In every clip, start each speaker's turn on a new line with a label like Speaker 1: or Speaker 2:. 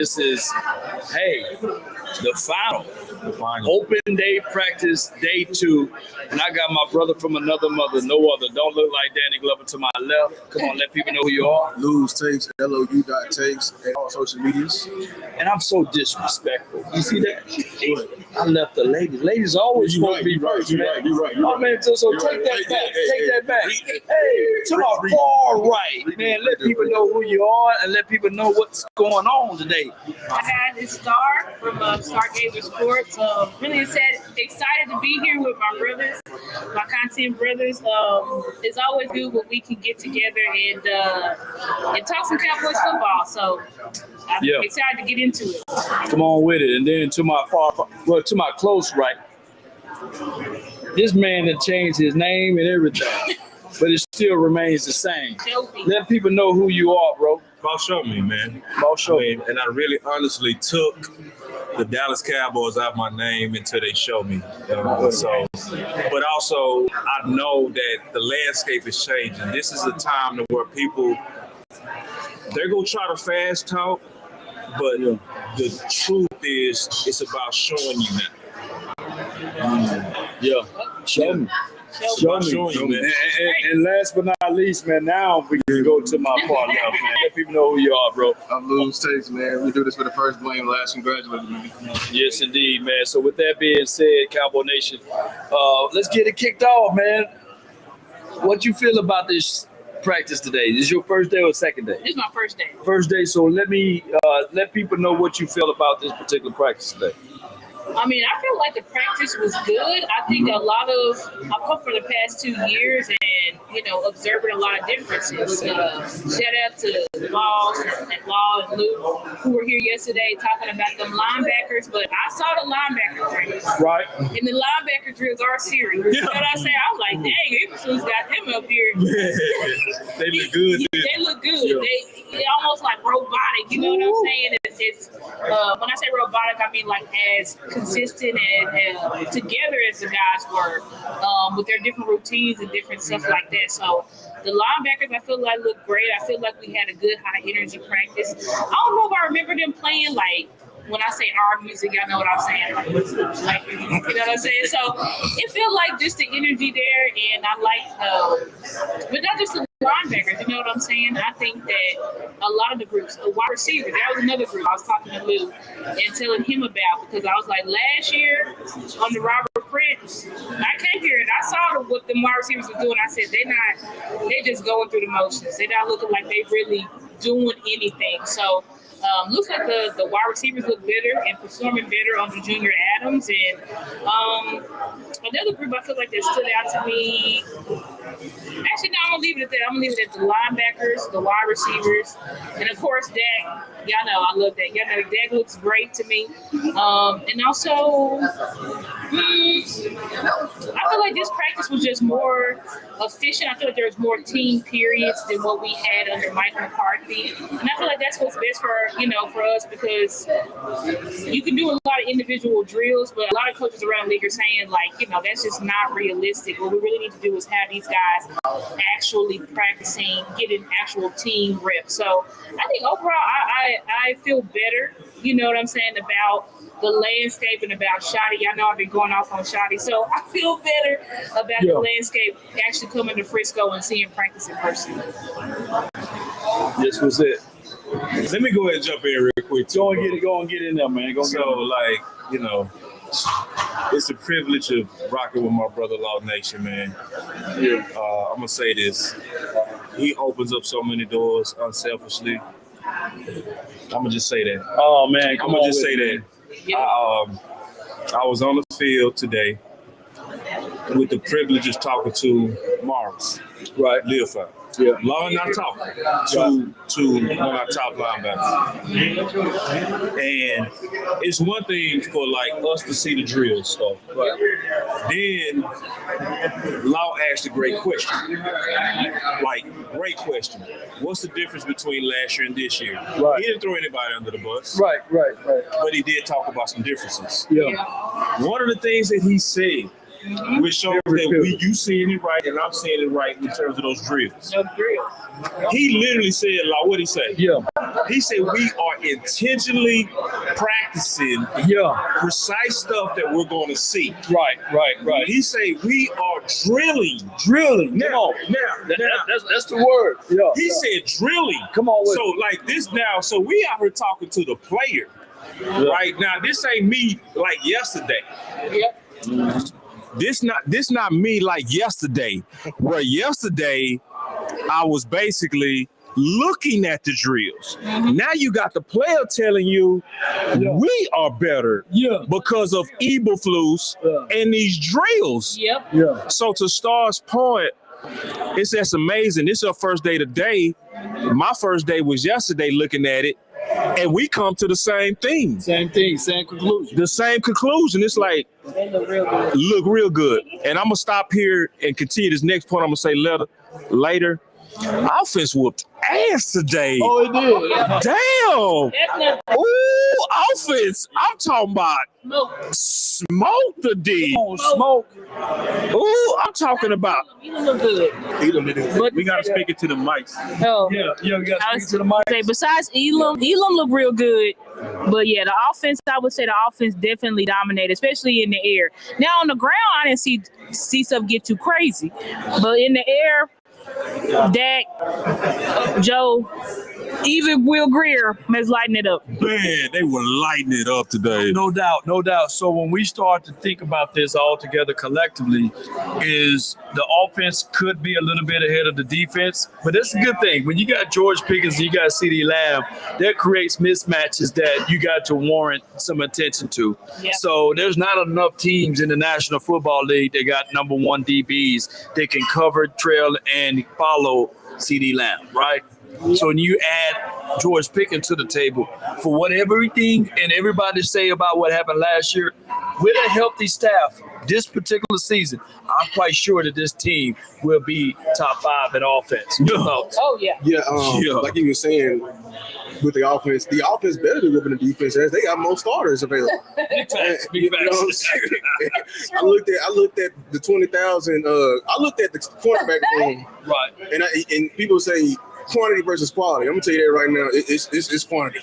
Speaker 1: This is, hey, the final. Open day practice, day 2. And I got my brother from another mother, no other. Don't look like Danny Glover to my left. Come on, let people know who you are.
Speaker 2: Lose Takes, LOU.takes, and all social medias.
Speaker 1: And I'm so disrespectful. You see that? I left the ladies. Ladies always supposed to be first, man.
Speaker 2: You're right.
Speaker 1: Oh, man, so take that back. Take that back. Hey, to my far right, man, let people know who you are and let people know what's going on today.
Speaker 3: I had this Star from Stargazer Sports. Really excited to be here with my brothers, my content brothers. It's always good when we can get together and talk some Cowboys football. So I'm excited to get into it.
Speaker 1: Come on with it. And then to my to my close right, this man had changed his name and everything, but it still remains the same. Let people know who you are, bro.
Speaker 4: Boss showed me, man.
Speaker 1: Boss showed me.
Speaker 4: And I really honestly took the Dallas Cowboys out of my name until they showed me. But also, I know that the landscape is changing. This is a time where people, they're going to try to fast talk, but the truth is, it's about showing you now.
Speaker 1: Show me. And last but not least, man, now we can go to my part now, man. Let people know who you are, bro.
Speaker 2: I'm Lose Takes, man. We do this for the first blame, last congratulations, man.
Speaker 1: Yes, indeed, man. So with that being said, Cowboy Nation, let's get it kicked off, man. What you feel about this practice today? Is this your first day or second day?
Speaker 3: This is my first day.
Speaker 1: First day, so let people know what you feel about this particular practice today.
Speaker 3: I mean, I feel like the practice was good. I think I've come for the past 2 years and, observing a lot of differences. Shout out to Law and Luke, who were here yesterday talking about them linebackers, but I saw the linebacker drills.
Speaker 1: Right.
Speaker 3: And the linebacker drills are serious. You know what I'm saying? I was like, dang, Emerson's got them up here.
Speaker 4: They look good.
Speaker 3: They look good.
Speaker 1: Yeah.
Speaker 3: They almost like robotic. You know what I'm saying? It's when I say robotic, I mean like as consistent and together as the guys were, with their different routines and different stuff like that. So the linebackers, I feel like look great. I feel like we had a good high energy practice. I don't know if I remember them playing like, when I say our music, y'all know what I'm saying. Like, you know what I'm saying? So it felt like just the energy there, and I like, but not just the linebackers, you know what I'm saying? I think that a lot of the groups, the wide receivers, that was another group I was talking to Lou and telling him about, because I was like, last year on the Robert Prince, I came here and I saw what the wide receivers were doing. I said, they're just going through the motions. They're not looking like they really doing anything. So looks like the wide receivers look better and performing better under Junior Adams. And another group I feel like that stood out to me. Actually, no, I'm going to leave it at that. I'm going to leave it at the linebackers, the wide receivers, and of course, Dak. Y'all know I love Dak. Y'all know Dak looks great to me. And also, I feel like this practice was just more efficient. I feel like there was more team periods than what we had under Mike McCarthy. And I feel like that's what's best for us, because you can do a lot of individual drills, but a lot of coaches around the league are saying, like, that's just not realistic. What we really need to do is have these guys actually practicing, getting actual team reps. So I think overall, I feel better, you know what I'm saying, about the landscape and about Shotty. Y'all know I've been going off on Shotty. So I feel better about the landscape actually coming to Frisco and seeing practice in person.
Speaker 1: This was it.
Speaker 4: Let me go ahead and jump in real quick.
Speaker 1: Go and get in there, man.
Speaker 4: It's a privilege of rocking with my brother Law Nation, man. I'm going to say this. He opens up so many doors unselfishly. I'm going to just say that.
Speaker 1: Oh, man.
Speaker 4: I'm going to just say that. I was on the field today with the privilege of talking to Morris.
Speaker 1: Right.
Speaker 4: Leofeld.
Speaker 1: Yeah.
Speaker 4: Law not talking to one of our top linebackers. And it's one thing for like us to see the drill stuff. But then Law asked a great question. Great question. What's the difference between last year and this year?
Speaker 1: Right.
Speaker 4: He didn't throw anybody under the bus.
Speaker 1: Right.
Speaker 4: But he did talk about some differences.
Speaker 1: Yeah.
Speaker 4: One of the things that he said, which shows that you seeing it right and I'm seeing it right in terms of those drills.
Speaker 3: No drills.
Speaker 4: He literally said, like, what'd he say?
Speaker 1: Yeah.
Speaker 4: He said we are intentionally practicing precise stuff that we're going to see.
Speaker 1: Right.
Speaker 4: He said we are drilling. Now,
Speaker 1: That's the word. Yeah.
Speaker 4: he said drilling.
Speaker 1: Come on with
Speaker 4: So like this now, so we out here talking to the player. Right now, this ain't me like yesterday.
Speaker 3: Yep.
Speaker 4: This not me like yesterday. Where yesterday I was basically looking at the drills. Now you got the player telling you we are better because of Eberflus and these drills.
Speaker 3: Yep.
Speaker 1: Yeah.
Speaker 4: So to Star's point, it's just amazing. This is our first day today. My first day was yesterday looking at it, and we come to the same thing.
Speaker 1: Same thing, same conclusion.
Speaker 4: The same conclusion. It's like,
Speaker 3: They look real good.
Speaker 4: look real good. And I'm going to stop here and continue this next point. I'm going to say later. Offense whooped ass today.
Speaker 1: Oh, it did.
Speaker 4: Damn.
Speaker 3: That's not
Speaker 4: Ooh, offense. I'm talking about
Speaker 3: smoke.
Speaker 4: smoke the D.
Speaker 1: Come on, smoke.
Speaker 4: Ooh, I'm talking about.
Speaker 3: You look good. But
Speaker 4: We got to speak it to the mics.
Speaker 3: oh,
Speaker 1: Yeah, we got
Speaker 3: I
Speaker 1: to
Speaker 3: was
Speaker 1: speak to the mic.
Speaker 3: say besides Elam looked real good. But yeah, the offense, I would say the offense definitely dominated, especially in the air. Now on the ground, I didn't see stuff get too crazy. But in the air, Dak, Joe, even Will Greer was lighting it up.
Speaker 4: Man, they were lighting it up today.
Speaker 1: No doubt. So when we start to think about this all together collectively, is the offense could be a little bit ahead of the defense, but that's a good thing. When you got George Pickens and you got CeeDee Lamb, that creates mismatches that you got to warrant some attention to.
Speaker 3: Yep.
Speaker 1: So there's not enough teams in the National Football League that got number one DBs that can cover, trail, and follow CeeDee Lamb, right? So when you add George Pickens to the table, for what everything and everybody say about what happened last year, with a healthy staff this particular season, I'm quite sure that this team will be top 5 in offense. Your thoughts?
Speaker 3: Oh yeah.
Speaker 2: Yeah, like you were saying, with the offense better than whipping the defense as they got more starters available.
Speaker 1: Big facts.
Speaker 2: You know what I'm saying? I looked at the 20,000. I looked at the cornerback room,
Speaker 1: Right.
Speaker 2: and people say quantity versus quality. I'm gonna tell you that right now. It's quantity.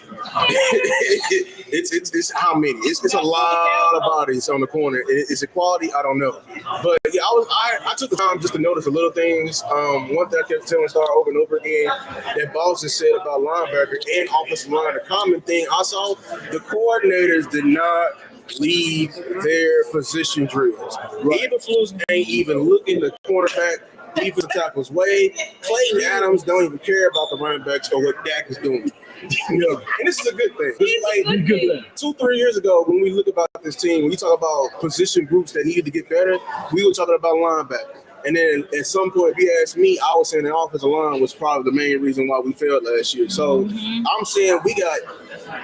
Speaker 2: it's how many. It's a lot of bodies on the corner. Is it quality? I don't know. But yeah, I took the time just to notice the little things. One thing I kept telling Star over and over again that Boss has said about linebacker and offensive line. The common thing I saw, the coordinators did not leave their position drills. Eberflus ain't even looking the quarterback. Defensive tackles way. Clayton Adams don't even care about the running backs or what Dak is doing. And this is a good thing. It's like
Speaker 1: Good thing.
Speaker 2: 2-3 years ago, when we look about this team, when you talk about position groups that needed to get better, we were talking about linebacker. And then at some point, if you ask me, I was saying the offensive line was probably the main reason why we failed last year. So I'm saying we got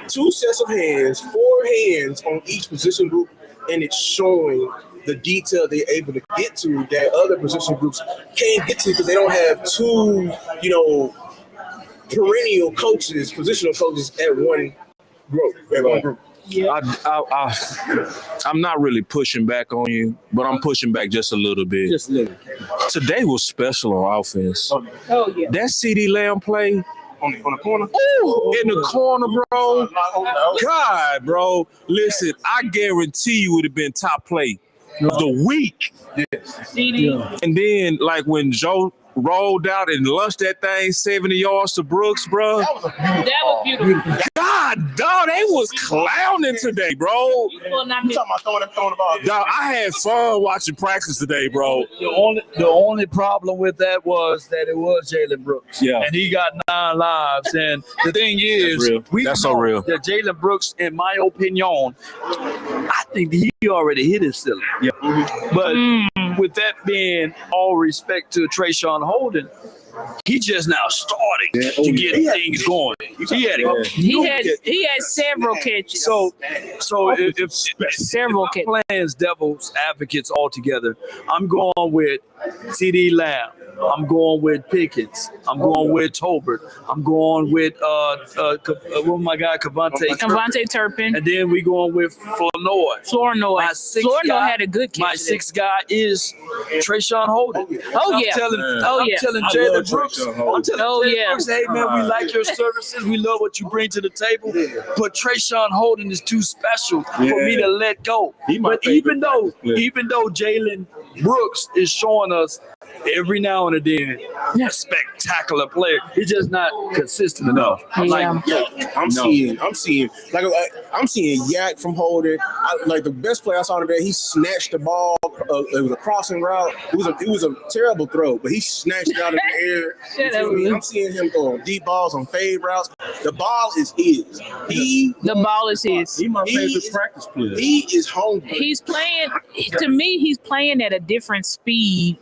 Speaker 2: 2 sets of hands, 4 hands on each position group, and it's showing the detail they're able to get to that other position groups can't get to because they don't have 2, perennial coaches, positional coaches at one group.
Speaker 3: Yeah.
Speaker 4: I'm not really pushing back on you, but I'm pushing back just a little bit.
Speaker 1: Just a little.
Speaker 4: Today was special on offense.
Speaker 3: Oh yeah.
Speaker 4: That CeeDee Lamb play
Speaker 2: On the corner?
Speaker 4: ooh, in the corner, bro. God, bro. Listen, I guarantee you would have been top play of the week.
Speaker 3: CD.
Speaker 4: And then, like, when Joe rolled out and lunched that thing 70 yards to Brooks, bro.
Speaker 3: That was beautiful.
Speaker 4: God, dog, they was clowning today, bro.
Speaker 3: You will not miss.
Speaker 2: Talking about throwing the ball.
Speaker 4: Dog, I had fun watching practice today, bro.
Speaker 1: The only problem with that was that it was Jalen Brooks.
Speaker 4: Yeah.
Speaker 1: And he got 9 lives. And the thing is,
Speaker 4: real. That's so
Speaker 1: know
Speaker 4: real.
Speaker 1: that Jalen Brooks, in my opinion, I think he already hit his ceiling.
Speaker 4: Yeah.
Speaker 1: But with that being all respect to Trayshawn Holden, he just now starting to get things going.
Speaker 3: He had several catches.
Speaker 1: So if
Speaker 3: Several
Speaker 1: I'm playing as devil's advocates altogether, I'm going with CeeDee Lamb, I'm going with Pickens. I'm going with Tolbert. I'm going with what my guy
Speaker 3: Devontae Turpin.
Speaker 1: And then we going with Flournoy.
Speaker 3: Flournoy had a good catch.
Speaker 1: My sixth guy is Trayshawn Holden.
Speaker 3: I'm
Speaker 1: telling Jalen Brooks. Brooks, hey man, we like your services. We love what you bring to the table. But Trayshawn Holden is too special for me to let go. But even though Jalen Brooks is showing us every now and then a spectacular player, he's just not consistent enough.
Speaker 2: I'm seeing Yak from Holden. Like the best play I saw today, he snatched the ball. It was a crossing route. It was a terrible throw, but he snatched it out of the air. I'm seeing him go on deep balls on fade routes. The ball is his.
Speaker 3: The ball is his.
Speaker 4: He's my favorite practice player.
Speaker 2: He is hungry.
Speaker 3: He's playing. To me, he's playing at a different speed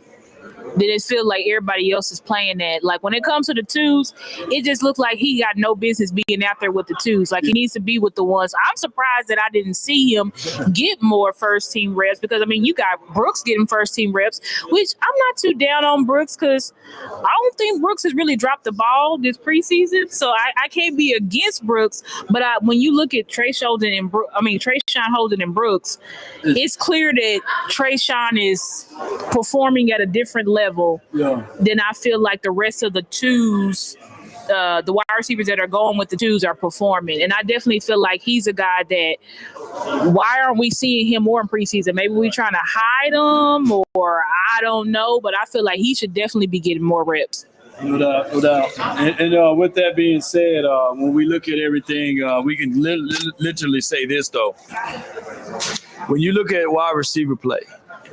Speaker 3: that it feels like everybody else is playing at. Like when it comes to the twos, it just looks like he got no business being out there with the twos. Like he needs to be with the ones. I'm surprised that I didn't see him get more first team reps because I mean you got Brooks getting first team reps, which I'm not too down on Brooks because I don't think Brooks has really dropped the ball this preseason. So I can't be against Brooks, but when you look at Trayshawn Holden and Brooks, it's clear that Trayshawn is performing at a different level than I feel like the rest of the twos, the wide receivers that are going with the twos are performing. And I definitely feel like he's a guy that, why aren't we seeing him more in preseason? Maybe we're trying to hide him or I don't know, but I feel like he should definitely be getting more reps.
Speaker 1: No doubt. And with that being said, when we look at everything, we can literally say this, though. When you look at wide receiver play,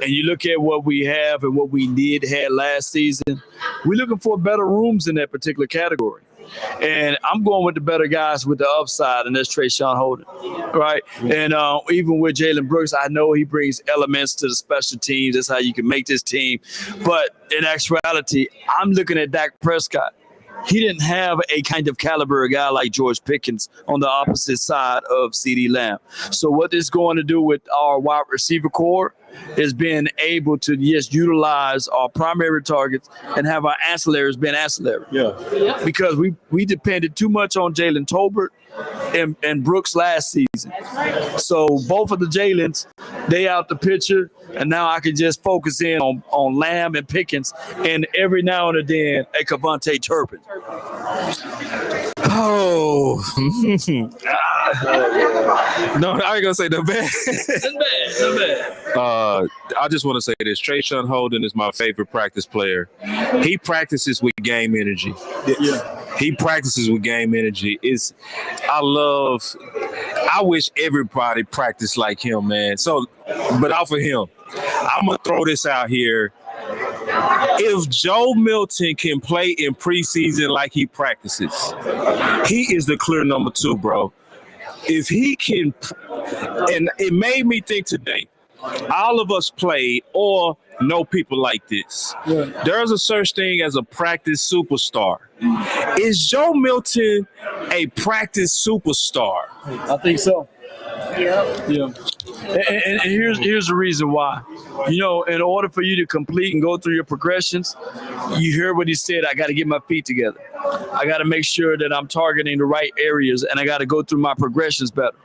Speaker 1: and you look at what we have and what we did have last season, we're looking for better rooms in that particular category. And I'm going with the better guys with the upside, and that's Trayshawn Holden, right? And even with Jalen Brooks, I know he brings elements to the special teams. That's how you can make this team. But in actuality, I'm looking at Dak Prescott. He didn't have a kind of caliber guy like George Pickens on the opposite side of CeeDee Lamb. So what this is going to do with our wide receiver core is being able to utilize our primary targets and have our ancillaries being ancillary. Yeah. Because we depended too much on Jalen Tolbert and Brooks last season. So both of the Jalens, they out the picture, and now I can just focus in on Lamb and Pickens, and every now and then a Devontae Turpin.
Speaker 5: Oh, no, I ain't gonna say the bad.
Speaker 1: Not bad.
Speaker 5: I just want to say this: Trayshawn Holden is my favorite practice player. He practices with game energy.
Speaker 1: Yeah.
Speaker 5: He practices with game energy. I wish everybody practiced like him, man. So, but off of him, I'm gonna throw this out here. If Joe Milton can play in preseason like he practices, he is the clear number 2, bro. If he can, and it made me think today, all of us play or know people like this. Yeah. There's a such thing as a practice superstar. Is Joe Milton a practice superstar?
Speaker 1: I think so. Yeah. And here's the reason why. You know, in order for you to complete and go through your progressions, you hear what he said, I got to get my feet together. I got to make sure that I'm targeting the right areas, and I got to go through my progressions better.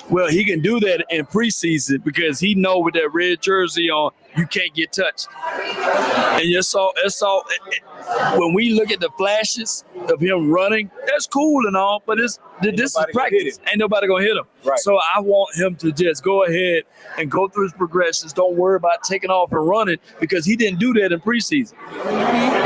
Speaker 1: Well, he can do that in preseason because he know with that red jersey on, you can't get touched. And it's all when we look at the flashes of him running, that's cool and all, but this is practice. Ain't nobody gonna hit him. Right. So I want him to just go ahead and go through his progressions. Don't worry about taking off and running because he didn't do that in preseason.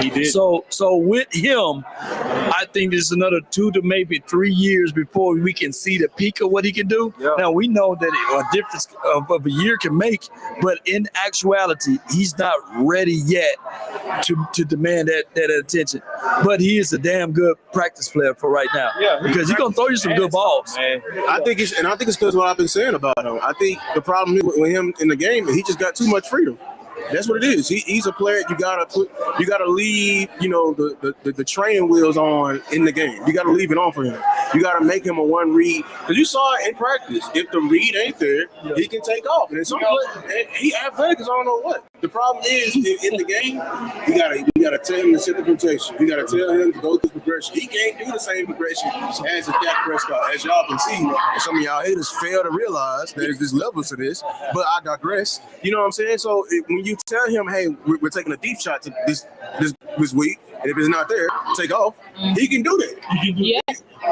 Speaker 5: He did.
Speaker 1: So with him, I think there's another 2 to maybe 3 years before we can see the peak of what he can do. Yeah. Now we know that a difference of a year can make, but in actuality, he's not ready yet to demand that attention. But he is a damn good practice player for right now. Yeah, because he's gonna throw you some good balls.
Speaker 2: Man. I think it's because what I've been saying about him. I think the problem with him in the game is he just got too much freedom. That's what it is. He's a player. You gotta leave, the training wheels on in the game. You gotta leave it on for him. You gotta make him a one read. Because you saw it in practice. If the read ain't there, he can take off. And in some play, he athletic as I don't know what. The problem is in the game, you gotta tell him to set the protection. You gotta tell him to go through progression. He can't do the same progression as a Dak Prescott, as y'all can see. And some of y'all haters fail to realize there's this level to this, but I digress. You know what I'm saying? So when you tell him, hey, we're taking a deep shot to this week, and if it's not there, take off, he can do that.
Speaker 3: Yeah.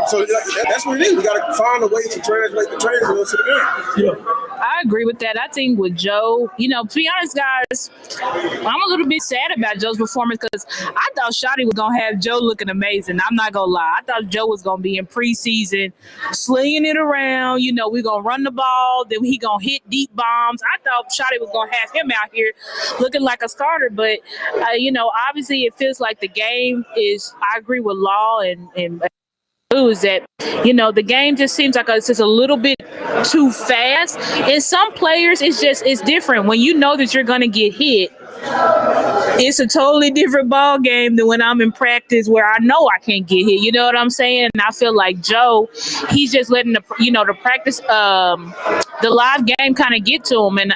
Speaker 2: So that's what it is. We got to find a way to translate the training wheels to the game. Yeah.
Speaker 3: I agree with that. I think with Joe, to be honest, guys, I'm a little bit sad about Joe's performance because I thought Shotty was going to have Joe looking amazing. I'm not going to lie. I thought Joe was going to be in preseason slinging it around. We're going to run the ball. Then he going to hit deep bombs. I thought Shotty was going to have him out here looking like a starter. But, obviously it feels like the game is, I agree with Law and is that the game just seems like it's just a little bit too fast, and some players it's different when you know that you're going to get hit. It's a totally different ball game than when I'm in practice where I know I can't get hit. You know what I'm saying? And I feel like Joe, he's just letting the practice, the live game kind of get to him. And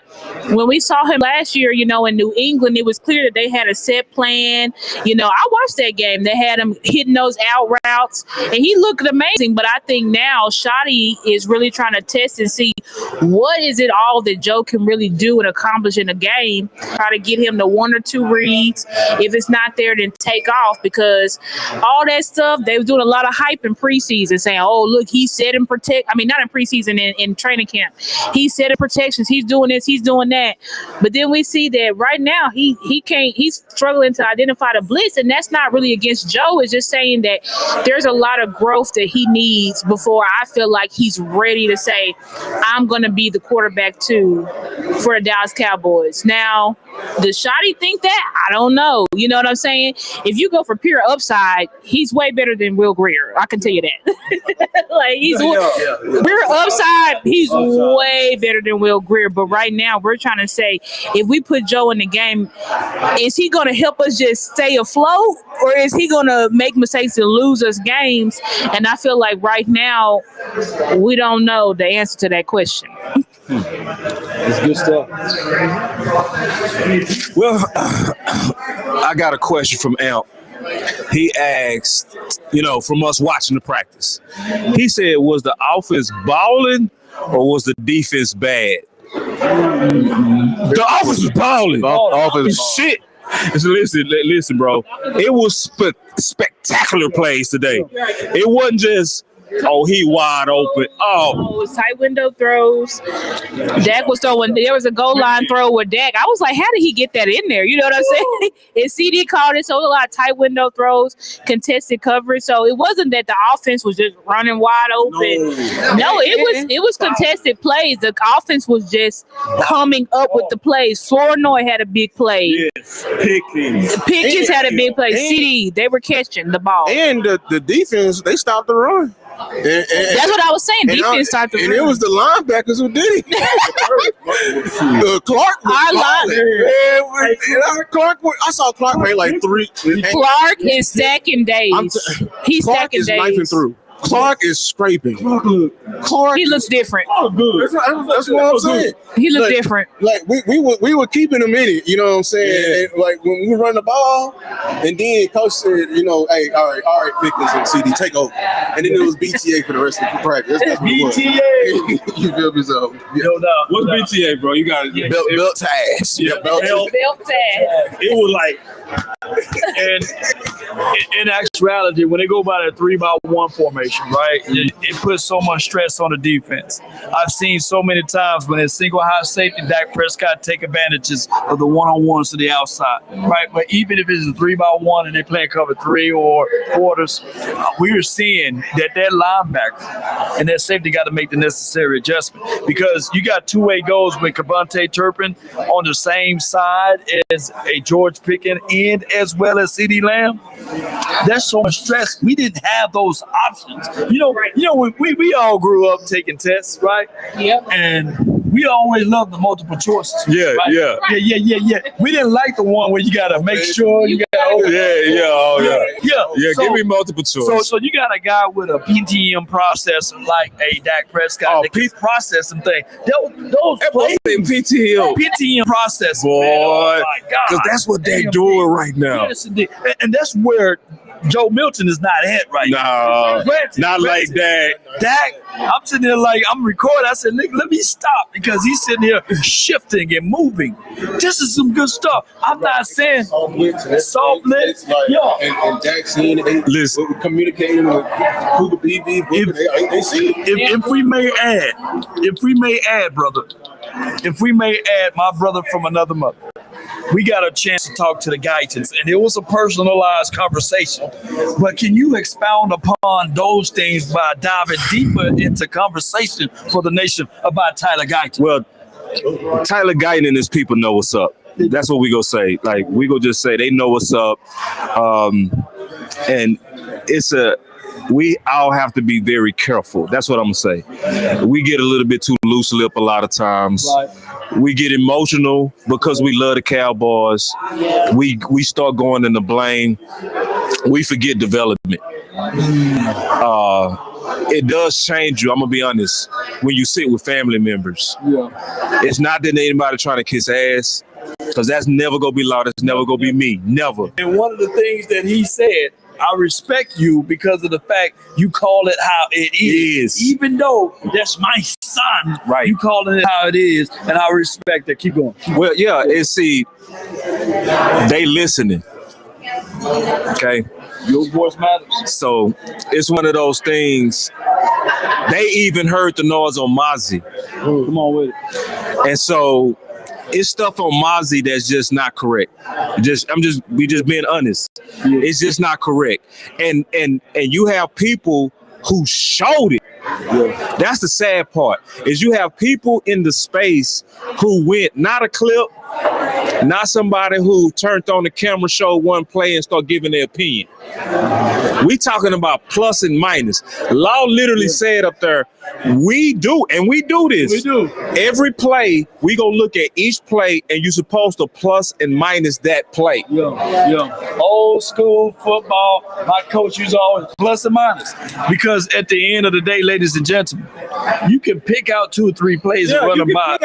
Speaker 3: when we saw him last year, in New England, it was clear that they had a set plan. I watched that game. They had him hitting those out routes, and he looked amazing. But I think now Shotty is really trying to test and see what is it all that Joe can really do and accomplish in a game. Try to get him to one or two reads. If it's not there, then take off, because all that stuff, they were doing a lot of hype in preseason saying, oh, look, he's setting not in preseason, in training camp. He's setting protections. He's doing this. He's doing that. But then we see that right now he can't. He's struggling to identify the blitz, and that's not really against Joe. It's just saying that there's a lot of growth that he needs before I feel like he's ready to say, I'm going to be the quarterback too for the Dallas Cowboys. Now, does Shotty think that? I don't know. You know what I'm saying? If you go for pure upside, he's way better than Will Grier. I can tell you that. Pure upside, he's way better than Will Grier. But right now, we're trying to say, if we put Joe in the game, is he going to help us just stay afloat, or is he going to make mistakes and lose us games? And I feel like right now, we don't know the answer to that question.
Speaker 1: It's good stuff.
Speaker 5: Well, I got a question from Amp. He asked, from us watching the practice, he said, was the offense balling or was the defense bad? The offense was balling. Shit. Listen, bro. It was spectacular plays today. It wasn't just, he wide open.
Speaker 3: It was tight window throws. Dak was throwing. There was a goal line throw with Dak. I was like, how did he get that in there? You know what I'm saying? And CD called it. So a lot of tight window throws, contested coverage. So it wasn't that the offense was just running wide open. No, it was contested plays. The offense was just coming up with the plays. Flournoy had a big play.
Speaker 4: Yes. Pickens
Speaker 3: had a big play. CD, they were catching the ball.
Speaker 2: And the defense, they stopped the run. And
Speaker 3: that's what I was saying. Defense started to
Speaker 2: and it was the linebackers who did it. Clark was I saw Clark made like three.
Speaker 3: Clark is stacking days. He's
Speaker 2: Clark
Speaker 3: stacking
Speaker 2: is
Speaker 3: days.
Speaker 2: knifing through. Clark is scraping.
Speaker 3: He looks different.
Speaker 2: That's what I'm saying.
Speaker 3: He looks different.
Speaker 2: Like we were keeping him in it. You know what I'm saying?
Speaker 4: Yeah.
Speaker 2: And like when we run the ball, and then coach said, hey, all right, Pickens and CD take over, and then it was BTA for the rest of the practice. That's what
Speaker 4: BTA.
Speaker 2: You feel me? So
Speaker 4: what's BTA, bro? You got
Speaker 2: belt ties.
Speaker 4: Yeah,
Speaker 2: belt
Speaker 3: ties.
Speaker 4: It was like.
Speaker 1: And in actuality, when they go by the 3-by-1 formation, right, it puts so much stress on the defense. I've seen so many times when it's single high safety, Dak Prescott take advantages of the one-on-ones to the outside, right? But even if it's a 3-by-1 and they play cover 3 or quarters, we are seeing that linebacker and that safety got to make the necessary adjustment, because you got two-way goals with Kevontae Turpin on the same side as a George Pickens and as well as CeeDee Lamb. That's so much stress. We didn't have those options. We all grew up taking tests, right?
Speaker 3: Yep.
Speaker 1: And we always loved the multiple choices.
Speaker 5: Yeah,
Speaker 1: right? Yeah. We didn't like the one where you gotta make sure you gotta.
Speaker 5: Yeah,
Speaker 1: So,
Speaker 5: give me multiple choice.
Speaker 1: So you got a guy with a PTM processor like a Dak Prescott that can process some things. Those PTM processors,
Speaker 5: boy,
Speaker 1: because
Speaker 5: because that's what they're doing right now.
Speaker 1: Yes, indeed. And that's where Joe Milton is not at right now.
Speaker 5: Not like that.
Speaker 1: Dak, I'm sitting there like I'm recording. I said, let me stop because he's sitting here shifting and moving. This is some good stuff. I'm not saying soft blitz.
Speaker 2: And Dak seeing it.
Speaker 5: Listen,
Speaker 2: communicating with Cooper BB. They see it.
Speaker 1: If we may add, brother, if we may add, my brother from another mother, we got a chance to talk to the Guytons, and it was a personalized conversation. But can you expound upon those things by diving deeper into conversation for the nation about Tyler Guyton?
Speaker 5: Well, Tyler Guyton and his people know what's up. That's what we gonna say. Like, we gonna just say they know what's up. And we all have to be very careful. That's what I'm gonna say. We get a little bit too loose lip a lot of times.
Speaker 1: Right.
Speaker 5: We get emotional because we love the Cowboys. We start going in the blame. We forget development. It does change you. I'm gonna be honest. When you sit with family members, it's not that anybody trying to kiss ass, because that's never gonna be loud. That's never gonna be me. Never.
Speaker 1: And one of the things that he said, I respect you because of the fact you call it how it is. Even though that's my son,
Speaker 5: right? You
Speaker 1: calling it how it is, and I respect it. Keep going.
Speaker 5: Well, yeah, and see, they listening. Okay.
Speaker 1: Your voice matters.
Speaker 5: So it's one of those things. They even heard the noise on Mozzie.
Speaker 1: Come on with it.
Speaker 5: And so it's stuff on Mozzie that's just not correct. We just being honest. Yeah. It's just not correct. And you have people who showed it. Yeah. That's the sad part, is you have people in the space who went, not a clip, not somebody who turned on the camera, showed one play and start giving their opinion. We talking about plus and minus. Law literally said up there, we do this.
Speaker 1: We do.
Speaker 5: Every play, we gonna look at each play, and you're supposed to plus and minus that play.
Speaker 1: Yeah. Old school football, my coach used always plus and minus. Because at the end of the day, ladies and gentlemen, you can pick out 2 or 3 plays and run them back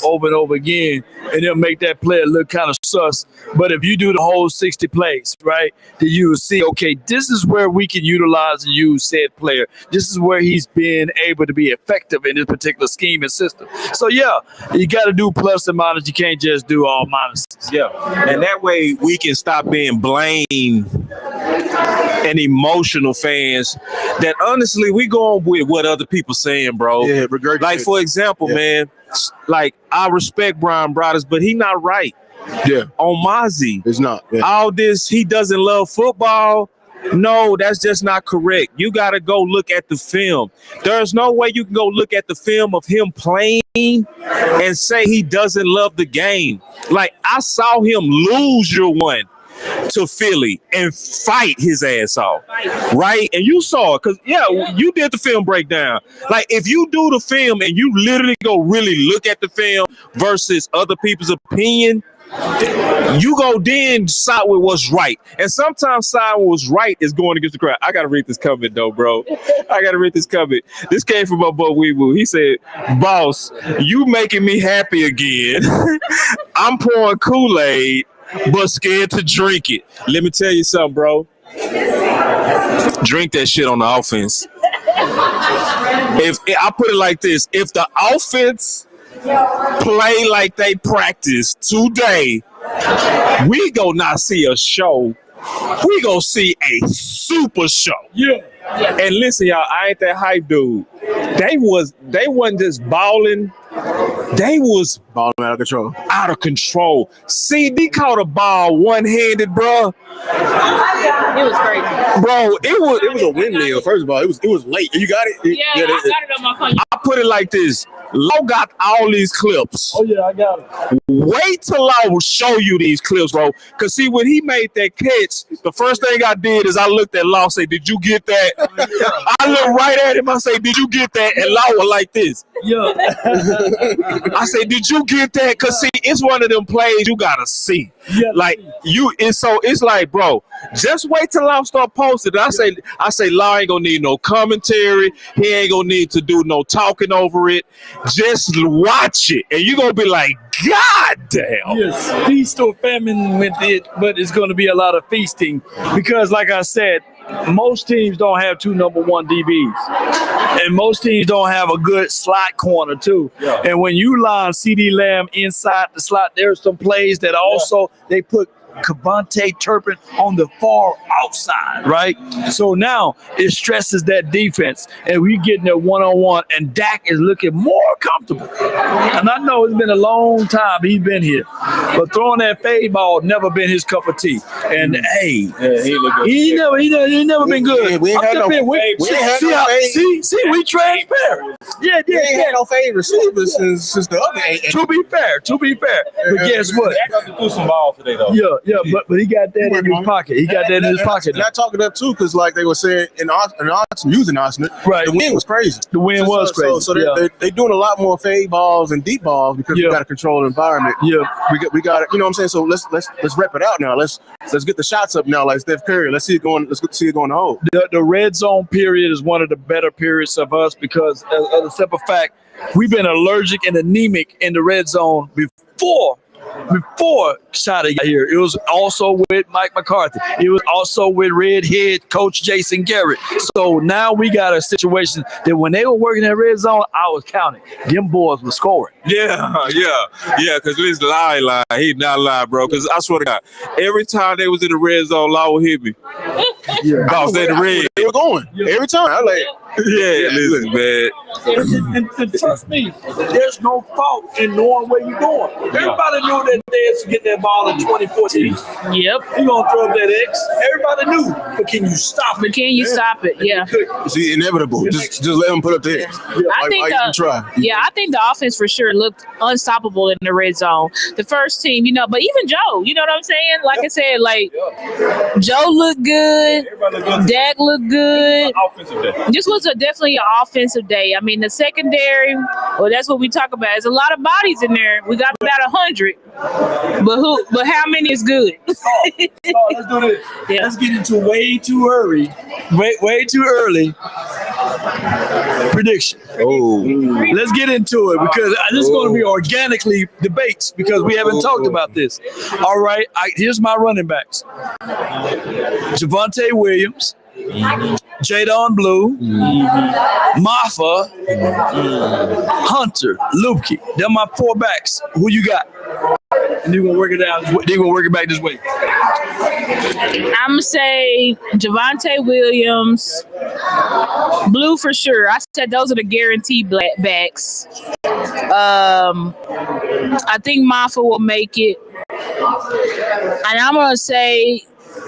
Speaker 1: over and over again, and it'll make that player look kind of sus. But if you do the whole 60 plays, right, then you will see, okay, this is where we can utilize and use said player. This is where he's been able to be effective in this particular scheme and system. So, yeah, you got to do plus and minus. You can't just do all minuses.
Speaker 5: Yeah, and that way we can stop being blamed and emotional fans that honestly we going with what other people saying, bro.
Speaker 2: Yeah,
Speaker 5: like, for example, man, like, I respect Brian Brothers, but he not right.
Speaker 2: Yeah.
Speaker 5: On Mozzie.
Speaker 2: It's not. Yeah.
Speaker 5: All this, he doesn't love football. No, that's just not correct. You got to go look at the film. There's no way you can go look at the film of him playing and say he doesn't love the game. Like, I saw him lose your one to Philly and fight his ass off, right? And you saw it because, you did the film breakdown. Like, if you do the film and you literally go really look at the film versus other people's opinion, you go then side with what's right. And sometimes side with what's right is going against the crowd. I got to read this comment, though, bro. I got to read this comment. This came from my boy Weeble. He said, "Boss, you making me happy again. I'm pouring Kool-Aid, but scared to drink it." Let me tell you something, bro. Drink that shit on the offense. If I put it like this, if the offense play like they practice today, we gonna not see a show. We gonna see a super show. Yeah. And listen, y'all, I ain't that hype dude. They wasn't just balling. They was
Speaker 2: balling out of control.
Speaker 5: Out of control. CD caught a ball one-handed, bro.
Speaker 3: It was crazy.
Speaker 5: Bro, it was
Speaker 2: a windmill. First of all, it was late. You got it?
Speaker 3: Yeah, I got it on my phone.
Speaker 5: I put it like this. Law got all these clips.
Speaker 1: Oh, yeah, I got it.
Speaker 5: Wait till I will show you these clips, bro. Because, see, when he made that catch, the first thing I did is I looked at Law and said, "Did you get that?" I looked right at him. I say, "Did you get that?" And Law was like this.
Speaker 1: Yeah.
Speaker 5: I say, did you get that? Cause see, it's one of them plays you gotta see.
Speaker 1: Yeah.
Speaker 5: Like it's like, bro, just wait till I start posting. I say, Law ain't gonna need no commentary. He ain't gonna need to do no talking over it. Just watch it, and you gonna be like, God damn.
Speaker 1: Yes, feast or famine with it, but it's going to be a lot of feasting because, like I said, most teams don't have two number one DBs, and most teams don't have a good slot corner too. Yeah. And when you line CD Lamb inside the slot, there's some plays that also they put Cavante Turpin on the far outside, right? So now it stresses that defense, and we getting there one-on-one, and Dak is looking more comfortable. And I know it's been a long time he's been here, but throwing that fade ball never been his cup of tea. And he never been good.
Speaker 2: Yeah, we ain't had no fade.
Speaker 1: See, we transparent. Yeah,
Speaker 2: We ain't had no fade receivers since the other 8.
Speaker 1: To be fair. But guess what?
Speaker 4: Dak got to do some balls today, though.
Speaker 1: Yeah, but he got that in his pocket. He got that in his pocket.
Speaker 2: And I talk it up too, because like they were saying in Austin, using Austin,
Speaker 1: right?
Speaker 2: The wind was crazy.
Speaker 1: The wind was crazy.
Speaker 2: So they're doing a lot more fade balls and deep balls because we got to control the environment.
Speaker 1: Yeah,
Speaker 2: we got it. You know what I'm saying? So let's rep it out now. Let's get the shots up now, like Steph Curry. Let's see it going. Let's see it going to hold.
Speaker 1: The red zone period is one of the better periods of us because of the simple fact we've been allergic and anemic in the red zone before Shotty got here. It was also with Mike McCarthy. It was also with Red Head Coach Jason Garrett. So now we got a situation that when they were working that red zone, I was counting. Them boys were scoring.
Speaker 5: Yeah. Because this lie, he not lie, bro. Because I swear to God, every time they was in the red zone, Law would hit me.
Speaker 2: Yeah,
Speaker 5: I was in the red.
Speaker 2: They were going every time. I like.
Speaker 5: Yeah, listen, man.
Speaker 1: And trust me, there's no fault in knowing where you're going. Everybody knew that dance to get that ball in 2014.
Speaker 3: Yep.
Speaker 1: You're going to throw up that X. Everybody knew. But can you stop it?
Speaker 3: Stop it? Yeah.
Speaker 2: It's inevitable. Just let them put up the X.
Speaker 3: I think I think the offense for sure looked unstoppable in the red zone. The first team, but even Joe, you know what I'm saying? Like I said, Joe looked good. Dak looked good. This was definitely an offensive day. I mean, the secondary, that's what we talk about. There's a lot of bodies in there. We got about 100, but how many is good?
Speaker 1: Let's do this. Yeah. Let's get into way too early prediction. Let's get into it because this is going to be organically debates because we haven't talked about this. All right, here's my running backs: Javonte Williams, Jadon Blue, Maffa, Hunter, Lupke. They're my 4 backs. Who you got? And they're gonna work it out. They're gonna work it back this way.
Speaker 3: I'm gonna say Javonte Williams, Blue for sure. I said those are the guaranteed backs. I think Maffa will make it, and I'm gonna say.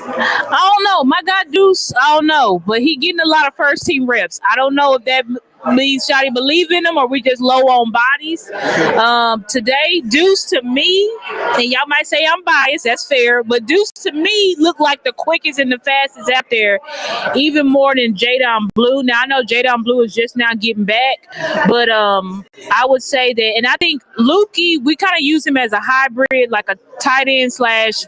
Speaker 3: I don't know. My guy Deuce, I don't know. But he getting a lot of first team reps. I don't know if that means Shotty believe in him or we just low on bodies. Today, Deuce to me, and y'all might say I'm biased, that's fair, but Deuce to me looked like the quickest and the fastest out there, even more than Jadon Blue. Now, I know Jadon Blue is just now getting back, but I would say that, and I think Lukey, we kind of use him as a hybrid, like a tight end slash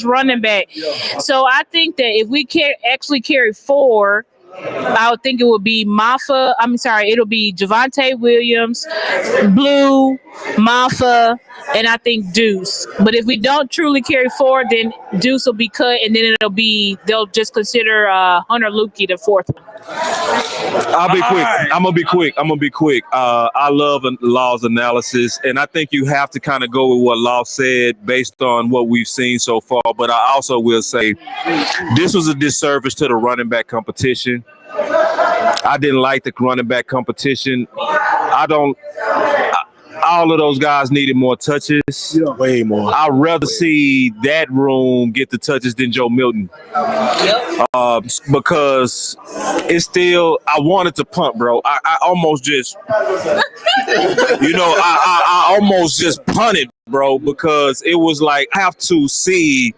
Speaker 3: running back. So I think that if we actually carry 4, I would think it would be it'll be Javonte Williams, Blue, Maffa, and I think Deuce. But if we don't truly carry 4, then Deuce will be cut, and then they'll just consider Hunter Lukey the 4th one.
Speaker 5: I'll be quick. I'm gonna be quick. I love Law's analysis, and I think you have to kind of go with what Law said based on what we've seen so far. But I also will say this was a disservice to the running back competition. I didn't like the running back competition. All of those guys needed more touches.
Speaker 2: Yeah, way more.
Speaker 5: I'd rather see that room get the touches than Joe Milton. Because it's still, I wanted to punt, bro. I almost just, I almost just punted bro, because it was like I have to see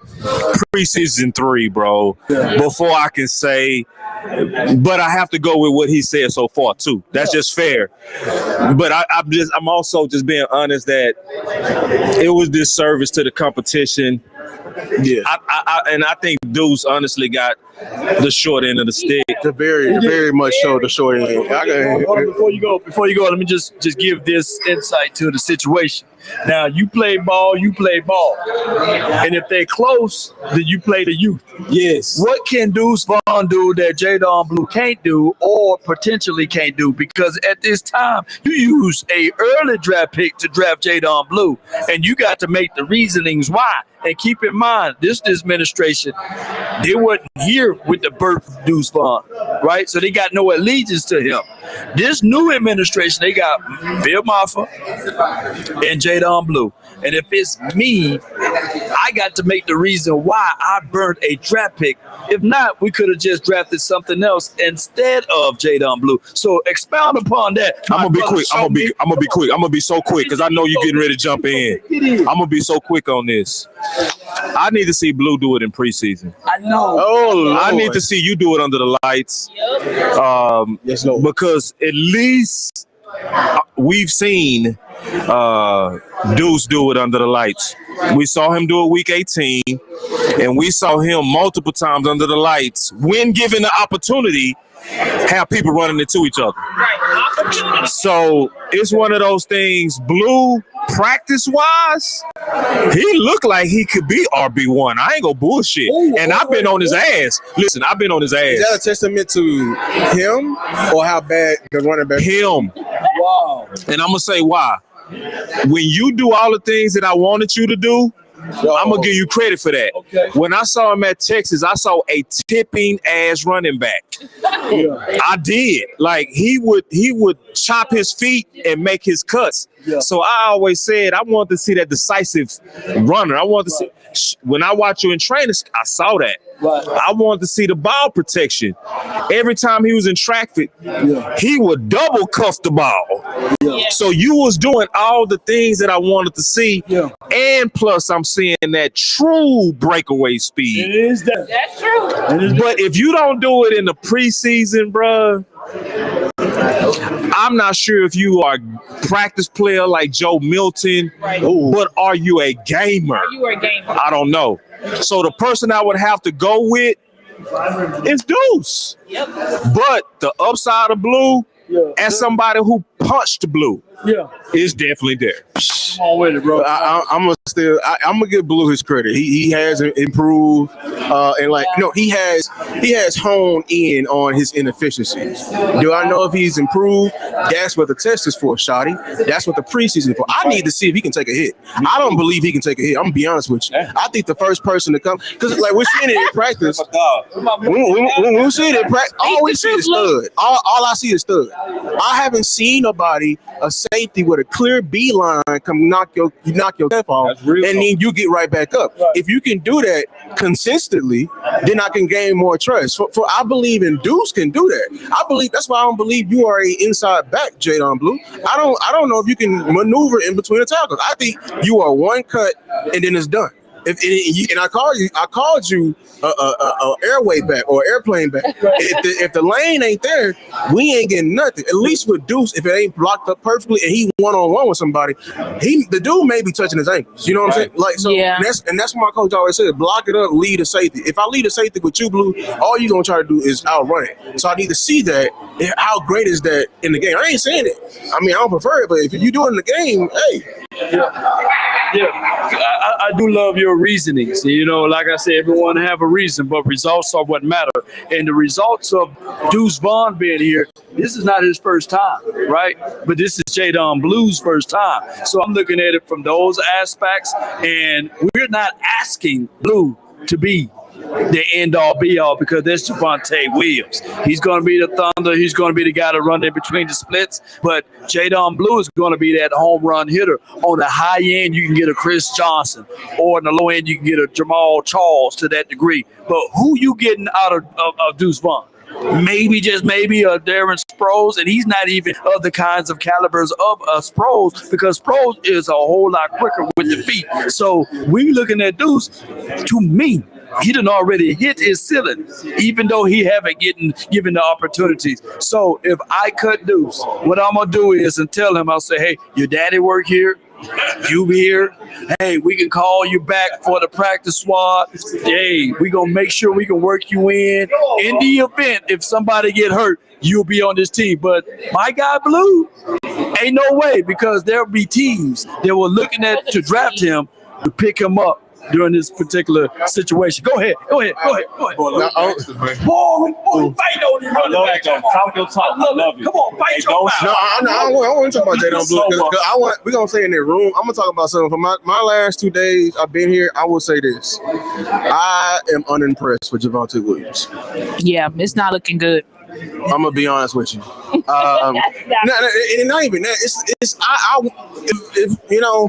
Speaker 5: preseason 3, bro, before I can say. But I have to go with what he said so far too. That's just fair. But I'm also just being honest that it was disservice to the competition.
Speaker 2: Yeah,
Speaker 5: I think Deuce honestly got the short end of the stick.
Speaker 2: Very much so the short end.
Speaker 1: Before you go, let me just give this insight to the situation. Now, you play ball. And if they're close, then you play the youth.
Speaker 5: Yes.
Speaker 1: What can Deuce Vaughn do that Jadon Blue can't do or potentially can't do? Because at this time, you use a early draft pick to draft Jadon Blue, and you got to make the reasonings why. And keep in mind, this administration, they weren't here with the birth of Deuce Vaughn, right? So they got no allegiance to him. This new administration, they got Bill Maffa and Jadon Blue. And if it's me, I got to make the reason why I burned a draft pick. If not, we could have just drafted something else instead of Jadon Blue. So expound upon that.
Speaker 5: I'm gonna be quick. I'm gonna be so quick because I know you're getting ready to jump in. I'm gonna be so quick on this. I need to see Blue do it in preseason.
Speaker 1: I know.
Speaker 2: Oh, Lord.
Speaker 5: I need to see you do it under the lights.
Speaker 2: Yes, Lord.
Speaker 5: Because at least we've seen Deuce do it under the lights. We saw him do it week 18, and we saw him multiple times under the lights when given the opportunity have people running into each other. So it's one of those things. Blue, practice-wise, he looked like he could be RB1. I ain't gonna bullshit. And I've been on his ass. Listen, I've been on his ass.
Speaker 2: Is that a testament to him or how bad the running back?
Speaker 5: Him.
Speaker 1: Wow.
Speaker 5: And I'm gonna say why. When you do all the things that I wanted you to do, I'm gonna give you credit for that.
Speaker 1: Okay.
Speaker 5: When I saw him at Texas, I saw a tipping ass running back. I did. Like he would chop his feet and make his cuts.
Speaker 1: Yeah.
Speaker 5: So I always said I wanted to see that decisive runner. I wanted to see. When I watch you in training, I saw that.
Speaker 1: Right.
Speaker 5: I wanted to see the ball protection. Every time he was in traffic, he would double cuff the ball.
Speaker 1: Yeah.
Speaker 5: So you was doing all the things that I wanted to see.
Speaker 1: Yeah.
Speaker 5: And plus I'm seeing that true breakaway speed.
Speaker 1: It is that.
Speaker 3: That's true.
Speaker 5: But if you don't do it in the preseason, bruh, I'm not sure if you are a practice player like Joe Milton, but are you a gamer?
Speaker 3: You are a gamer.
Speaker 5: I don't know. So the person I would have to go with is Deuce.
Speaker 3: Yep.
Speaker 5: But the upside of Blue, as somebody who punched Blue, is definitely there.
Speaker 1: Come on with it, bro.
Speaker 2: I'm gonna give Blue his credit. He has improved, and he has honed in on his inefficiencies. Do I know if he's improved? That's what the test is for, Shotty. That's what the preseason is for. I need to see if he can take a hit. I don't believe he can take a hit. I'm gonna be honest with you. I think the first person to come, because like we're seeing it in practice. When we see it in practice, all we see is stud. All I see is stud. I haven't seen nobody, a safety with a clear beeline, come knock your step off, and then you get right back up. Right. If you can do that consistently, then I can gain more trust. For I believe in Deuce can do that. I believe that's why I don't believe you are a inside back, Jadon Blue. I don't know if you can maneuver in between the tackles. I think you are one cut and then it's done. I called you a airway back or airplane back. If the lane ain't there, we ain't getting nothing. At least with Deuce, if it ain't blocked up perfectly and he one-on-one with somebody, the dude may be touching his ankles. You know what I'm saying? Like so,
Speaker 3: yeah.
Speaker 2: And that's what my coach always said: block it up, lead a safety. If I lead a safety with you, Blue, all you gonna try to do is outrun it. So I need to see that. How great is that in the game? I ain't saying it. I mean, I don't prefer it, but if you do it in the game, hey.
Speaker 1: Yeah, I do love your reasonings. You know, like I said, everyone have a reason, but results are what matter. And the results of Deuce Vaughn being here, this is not his first time, right? But this is Jadon Blue's first time. So I'm looking at it from those aspects, and we're not asking Blue to be the end-all, be-all, because that's Javonte Williams. He's going to be the Thunder. He's going to be the guy to run in between the splits. But Jadon Blue is going to be that home run hitter. On the high end, you can get a Chris Johnson. Or on the low end, you can get a Jamal Charles to that degree. But who you getting out of Deuce Vaughn? maybe just maybe a Darren Sproles, and he's not even of the kinds of calibers of Sproles, because Sproles is a whole lot quicker with the feet. So we looking at Deuce, to me, he done already hit his ceiling, even though he haven't given the opportunities. So if I cut Deuce, what I'm gonna do is and tell him, I'll say, hey, your daddy work here, you be here. Hey, we can call you back for the practice squad. Hey, we gonna make sure we can work you in the event if somebody get hurt, you'll be on this team. But my guy Blue, ain't no way, because there'll be teams that were looking at to draft him to pick him up during this particular situation. Go ahead.
Speaker 5: Boy,
Speaker 1: Fight on this running back.
Speaker 4: Talk your talk. I love you.
Speaker 1: Come on, fight your mouth.
Speaker 2: No, I want to talk about Jadon Blue. We're going to say in the room, I'm going to talk about something. For my last 2 days I've been here, I will say this. I am unimpressed with Javonte Williams.
Speaker 3: Yeah, it's not looking good.
Speaker 2: I'm gonna be honest with you. Not even that. If you know,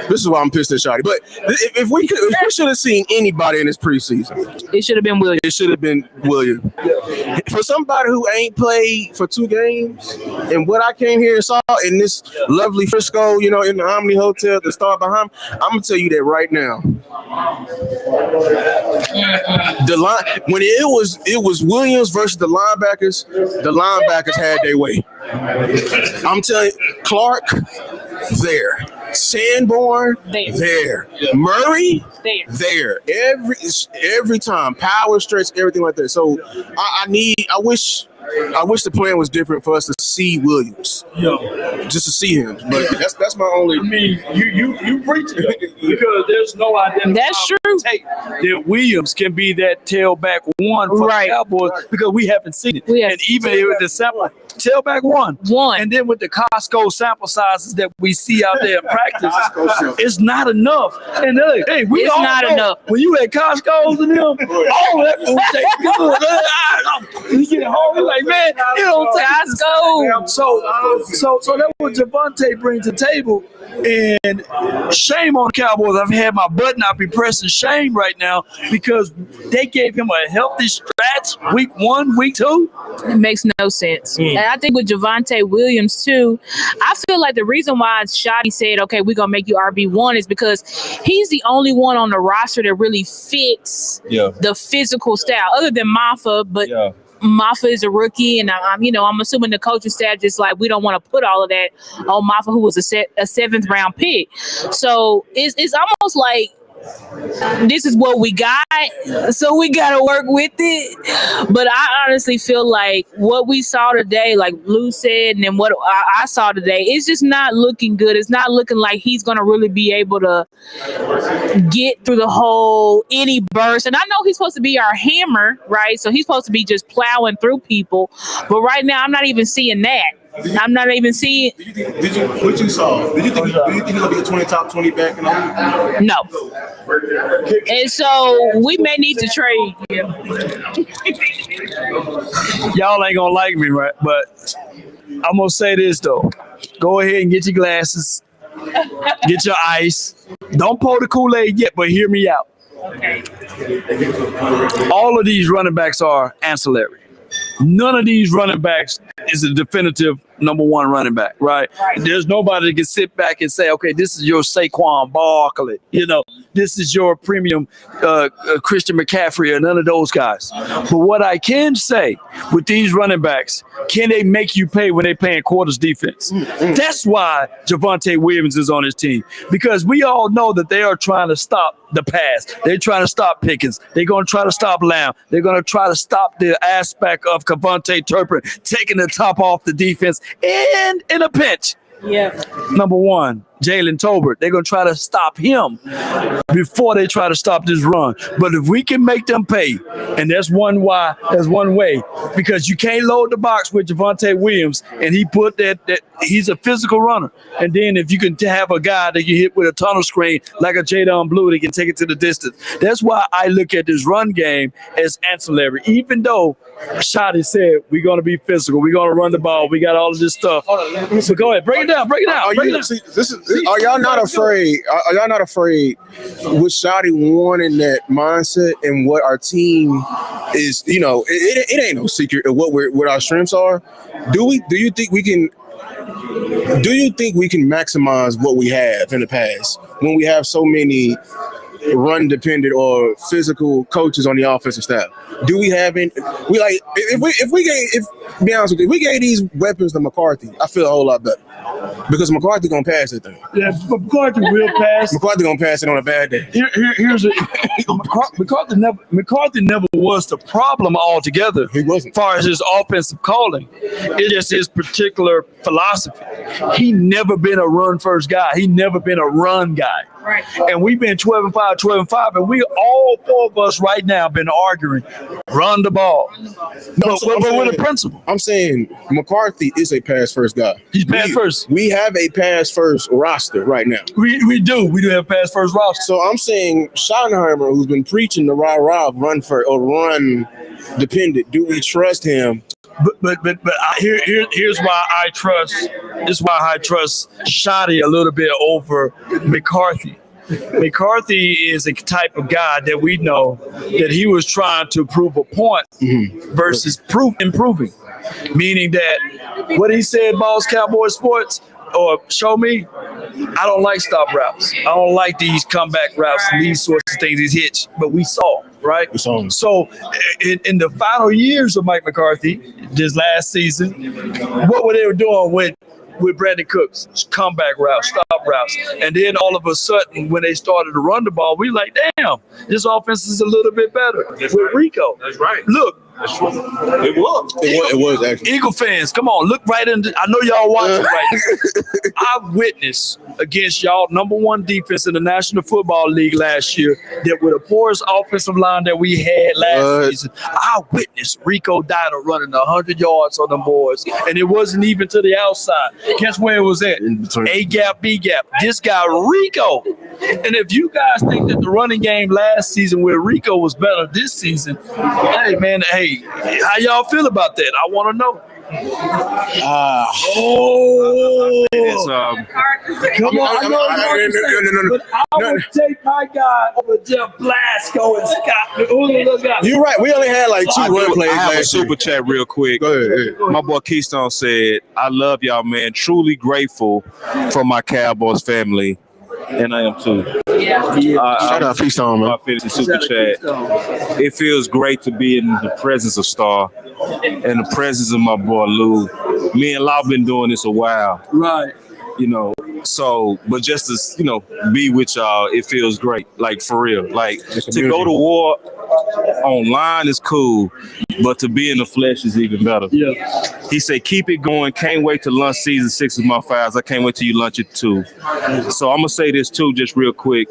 Speaker 2: this is why I'm pissed at Shotty. But if we should have seen anybody in this preseason,
Speaker 3: it should have been Williams.
Speaker 2: It should have been Williams. For somebody who ain't played for 2 games, and what I came here and saw in this lovely Frisco, in the Omni Hotel, the Star behind, I'm gonna tell you that right now. The line when it was Williams versus the linebackers had their way. I'm telling you, Clark there, Sanborn there, Murray there. Every time, power stretch, everything like that. So I wish the plan was different for us to see Williams, just to see him. But that's my only.
Speaker 1: I mean, you preach it, because there's no identity.
Speaker 3: That's true.
Speaker 1: That Williams can be that tailback one for the Cowboys, because we haven't seen it. And even with the sample, tailback one, and then with the Costco sample sizes that we see out there in practice, it's not enough. And hey, it's all not enough. When you at Costco's and them, all that food tastes good. You get home, you're like, man, it don't taste Costco. So that's what Javonte brings to the table. And shame on the Cowboys. I've had my button out be pressing shame right now, because they gave him a healthy stretch week 1, week 2.
Speaker 3: It makes no sense. And I think with Javonte Williams too, I feel like the reason why Shotty said, okay, we're going to make you RB1 is because he's the only one on the roster that really fits the physical style, other than Maffa, but Maffa is a rookie, and I'm assuming the coaching staff just like, we don't want to put all of that on Maffa, who was a 7th round pick. So it's almost like this is what we got, so we got to work with it. But I honestly feel like what we saw today, like Blue said, and then what I saw today, it's just not looking good. It's not looking like he's going to really be able to get through the whole any burst. And I know he's supposed to be our hammer, right? So he's supposed to be just plowing through people. But right now, I'm not even seeing that. I'm not even seeing.
Speaker 2: What you saw? Did you think he's gonna be a top 20 back in the league?
Speaker 3: No. And so we may need to trade him.
Speaker 1: Y'all ain't gonna like me, right? But I'm gonna say this though. Go ahead and get your glasses, get your ice. Don't pour the Kool-Aid yet, but hear me out.
Speaker 3: Okay.
Speaker 1: All of these running backs are ancillary. None of these running backs is a definitive number 1 running back, right? There's nobody that can sit back and say, okay, this is your Saquon Barkley, this is your premium Christian McCaffrey, or none of those guys. But what I can say with these running backs, can they make you pay when they playing quarters defense? That's why Javonte Williams is on his team, because we all know that they are trying to stop the pass. They're trying to stop Pickens. They're going to try to stop Lamb. They're going to try to stop the aspect of Kevontae Turpin taking the top off the defense and in a pinch.
Speaker 3: Yeah.
Speaker 1: Number 1, Jalen Tolbert. They're going to try to stop him before they try to stop this run. But if we can make them pay, and that's one way, because you can't load the box with Javonte Williams, and he put that he's a physical runner. And then if you can have a guy that you hit with a tunnel screen like a Jadon Blue that can take it to the distance. That's why I look at this run game as ancillary, even though Shotty said we're gonna be physical. We're gonna run the ball. We got all of this stuff. So go ahead, break it down.
Speaker 2: Are y'all not afraid? Are y'all not afraid with Shotty wanting that mindset and what our team is? You know, it ain't no secret of what our strengths are. Do you think we can maximize what we have in the past when we have so many run dependent or physical coaches on the offensive staff? Do we have any? If we gave these weapons to McCarthy, I feel a whole lot better because McCarthy gonna pass that thing.
Speaker 1: Yeah, McCarthy will pass.
Speaker 2: McCarthy gonna pass it on a bad day.
Speaker 1: Here's McCarthy never was the problem altogether.
Speaker 2: He wasn't.
Speaker 1: As far as his offensive calling, it's just his particular philosophy. He never been a run first guy. He never been a run guy.
Speaker 3: Right.
Speaker 1: And we've been 12-5, and we all four of us right now been arguing, run the ball. But with a principle.
Speaker 2: I'm saying McCarthy is a pass first guy.
Speaker 1: He's pass first.
Speaker 2: We have a pass first roster right now.
Speaker 1: We do have pass first roster.
Speaker 2: So I'm saying Schottenheimer, who's been preaching the rah-rah run for or run dependent, do we trust him?
Speaker 1: But here's why I trust. This is why I trust Shotty a little bit over McCarthy. McCarthy is a type of guy that we know that he was trying to prove a point versus improving. Meaning that what he said, Boss Cowboy Sports, or show me, I don't like stop routes. I don't like these comeback routes and these sorts of things, these hits. But we saw, right?
Speaker 2: We saw.
Speaker 1: So in the final years of Mike McCarthy, this last season, what were they doing with Brandon Cooks? Comeback routes, stop routes. And then all of a sudden, when they started to run the ball, we like, damn, this offense is a little bit better with Rico.
Speaker 4: That's right.
Speaker 1: Look.
Speaker 4: It
Speaker 2: was actually.
Speaker 1: Eagle fans, come on, look right into. I know y'all watching right now. I've witnessed against y'all #1 defense in the National Football League last year that with the poorest offensive line that we had last season, I witnessed Rico Dida running 100 yards on them boys, and it wasn't even to the outside. Guess where it was at? A gap, B gap. This guy Rico. And if you guys think that the running game last season with Rico was better this season, hey man, how y'all feel about that? I want to know. Come on, I know but I would take my guy over Jeff Blasco and Scott.
Speaker 2: You're right. We only had like 2 run plays.
Speaker 5: I have a super chat real quick.
Speaker 2: Go ahead.
Speaker 5: My boy Keystone said, I love y'all, man. Truly grateful for my Cowboys family. And I am too.
Speaker 2: Shout out Keystone, man.
Speaker 5: Super chat. It feels great to be in the presence of Star and the presence of my boy Lou. Me and Lau been doing this a while.
Speaker 1: Right.
Speaker 5: You know, so, but just to, be with y'all, it feels great. Like, for real. Like, to go to war online is cool, but to be in the flesh is even better.
Speaker 1: Yeah.
Speaker 5: He said, keep it going. Can't wait to lunch season 6 of my files. I can't wait till you lunch it too. So I'm going to say this too, just real quick.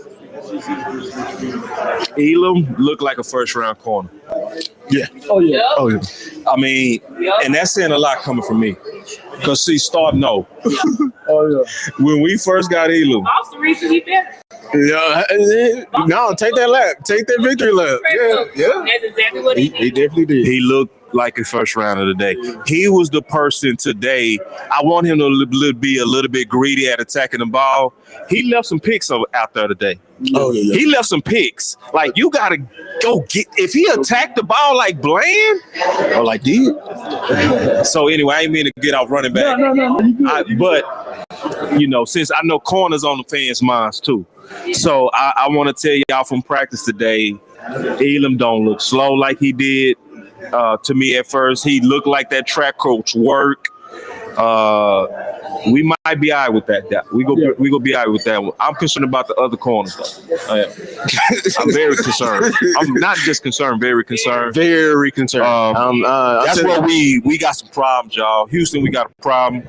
Speaker 5: Elam looked like a first-round corner.
Speaker 2: Yeah.
Speaker 1: Oh, yeah. Yep.
Speaker 2: Oh, yeah.
Speaker 5: I mean, and that's saying a lot coming from me. Because, see, Star, no.
Speaker 1: Oh, yeah.
Speaker 5: When we first got Elam.
Speaker 3: That's the reason he better.
Speaker 2: Yeah, no, take that lap. Take that victory lap. Yeah.
Speaker 3: That's exactly what he did.
Speaker 2: He definitely did.
Speaker 5: He looked like a first rounder today. He was the person today. I want him to be a little bit greedy at attacking the ball. He left some picks out there today.
Speaker 2: Oh, yeah.
Speaker 5: He left some picks. Like, you got to go get – if he attacked the ball like Bland –
Speaker 2: or like did.
Speaker 5: So, anyway, I ain't mean to get off running back.
Speaker 1: No.
Speaker 5: But, since I know corners on the fans' minds too. So, I want to tell y'all from practice today, Elam don't look slow like he did to me at first. He looked like that track coach work. We might be all right with that. We go be all right with that one. I'm concerned about the other corners, though. I'm very concerned. I'm not just concerned, very concerned.
Speaker 2: Very concerned.
Speaker 5: That's where we got some problems, y'all. Houston, we got a problem.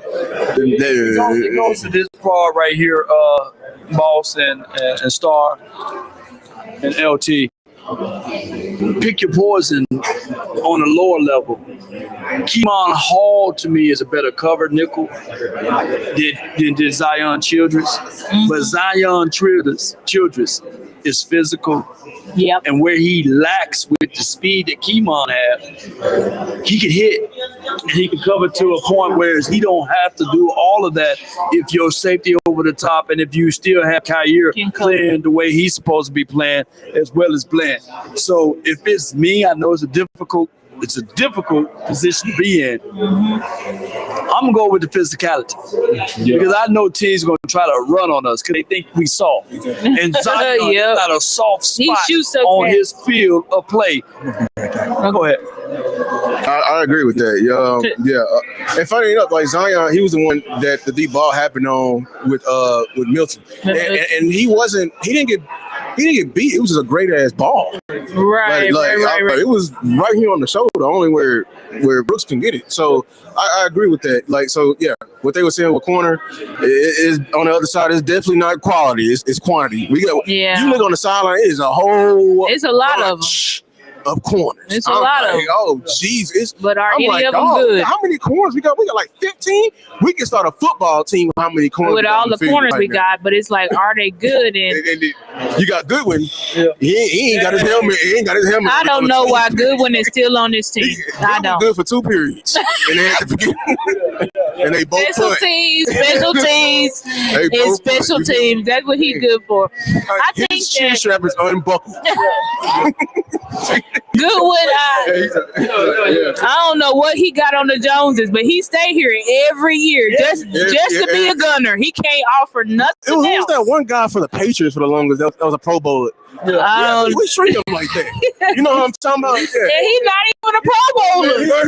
Speaker 1: It goes to this part right here, Boss and Star and LT. Pick your poison on a lower level. Keemon Hall to me is a better covered nickel than Zion Childress. But Zion Childress is physical.
Speaker 3: Yep.
Speaker 1: And where he lacks with the speed that Keemon had, he can hit and he can cover to a point where he don't have to do all of that if your safety over the top and if you still have Kyer playing the way he's supposed to be playing as well as Bland. So if it's me, I know it's a difficult position to be in. I'm gonna go with the physicality because I know teams are gonna try to run on us because they think we soft. And Zion got a soft spot on his field of play. Go ahead.
Speaker 2: I agree with that. And funny enough, like Zion, he was the one that the deep ball happened on with Milton, and he didn't get beat. It was just a great ass ball.
Speaker 3: Right.
Speaker 2: It was right here on the shoulder, only where Brooks can get it. So I agree with that. Like, so yeah, what they were saying with corner is on the other side is definitely not quality. It's quantity. You look on the sideline, it is a whole.
Speaker 3: It's a lot of them.
Speaker 2: Of corners.
Speaker 3: It's a lot of them.
Speaker 2: Oh, jeez.
Speaker 3: But are any of them good?
Speaker 2: How many corners we got? We got like 15. We can start a football team with how many corners
Speaker 3: with all the corners we got, but it's like, are they good? And
Speaker 2: you got Goodwin. Yeah. He ain't got his helmet.
Speaker 3: I don't know why Goodwin is still on this team. I don't.
Speaker 2: Good for 2 periods. And they had to forget. And they both
Speaker 3: special teams. And special teams. That's what he's good for. I think
Speaker 2: his chin strap is unbuckled.
Speaker 3: Goodwood, I don't know what he got on the Joneses, but he stay here every year just to be a gunner. He can't offer nothing else.
Speaker 2: Who was that one guy for the Patriots for the longest? That was a Pro Bowler. We treat him like that. You know what I'm talking about? Yeah.
Speaker 3: And he's not even a Pro Bowler.
Speaker 2: He's
Speaker 3: not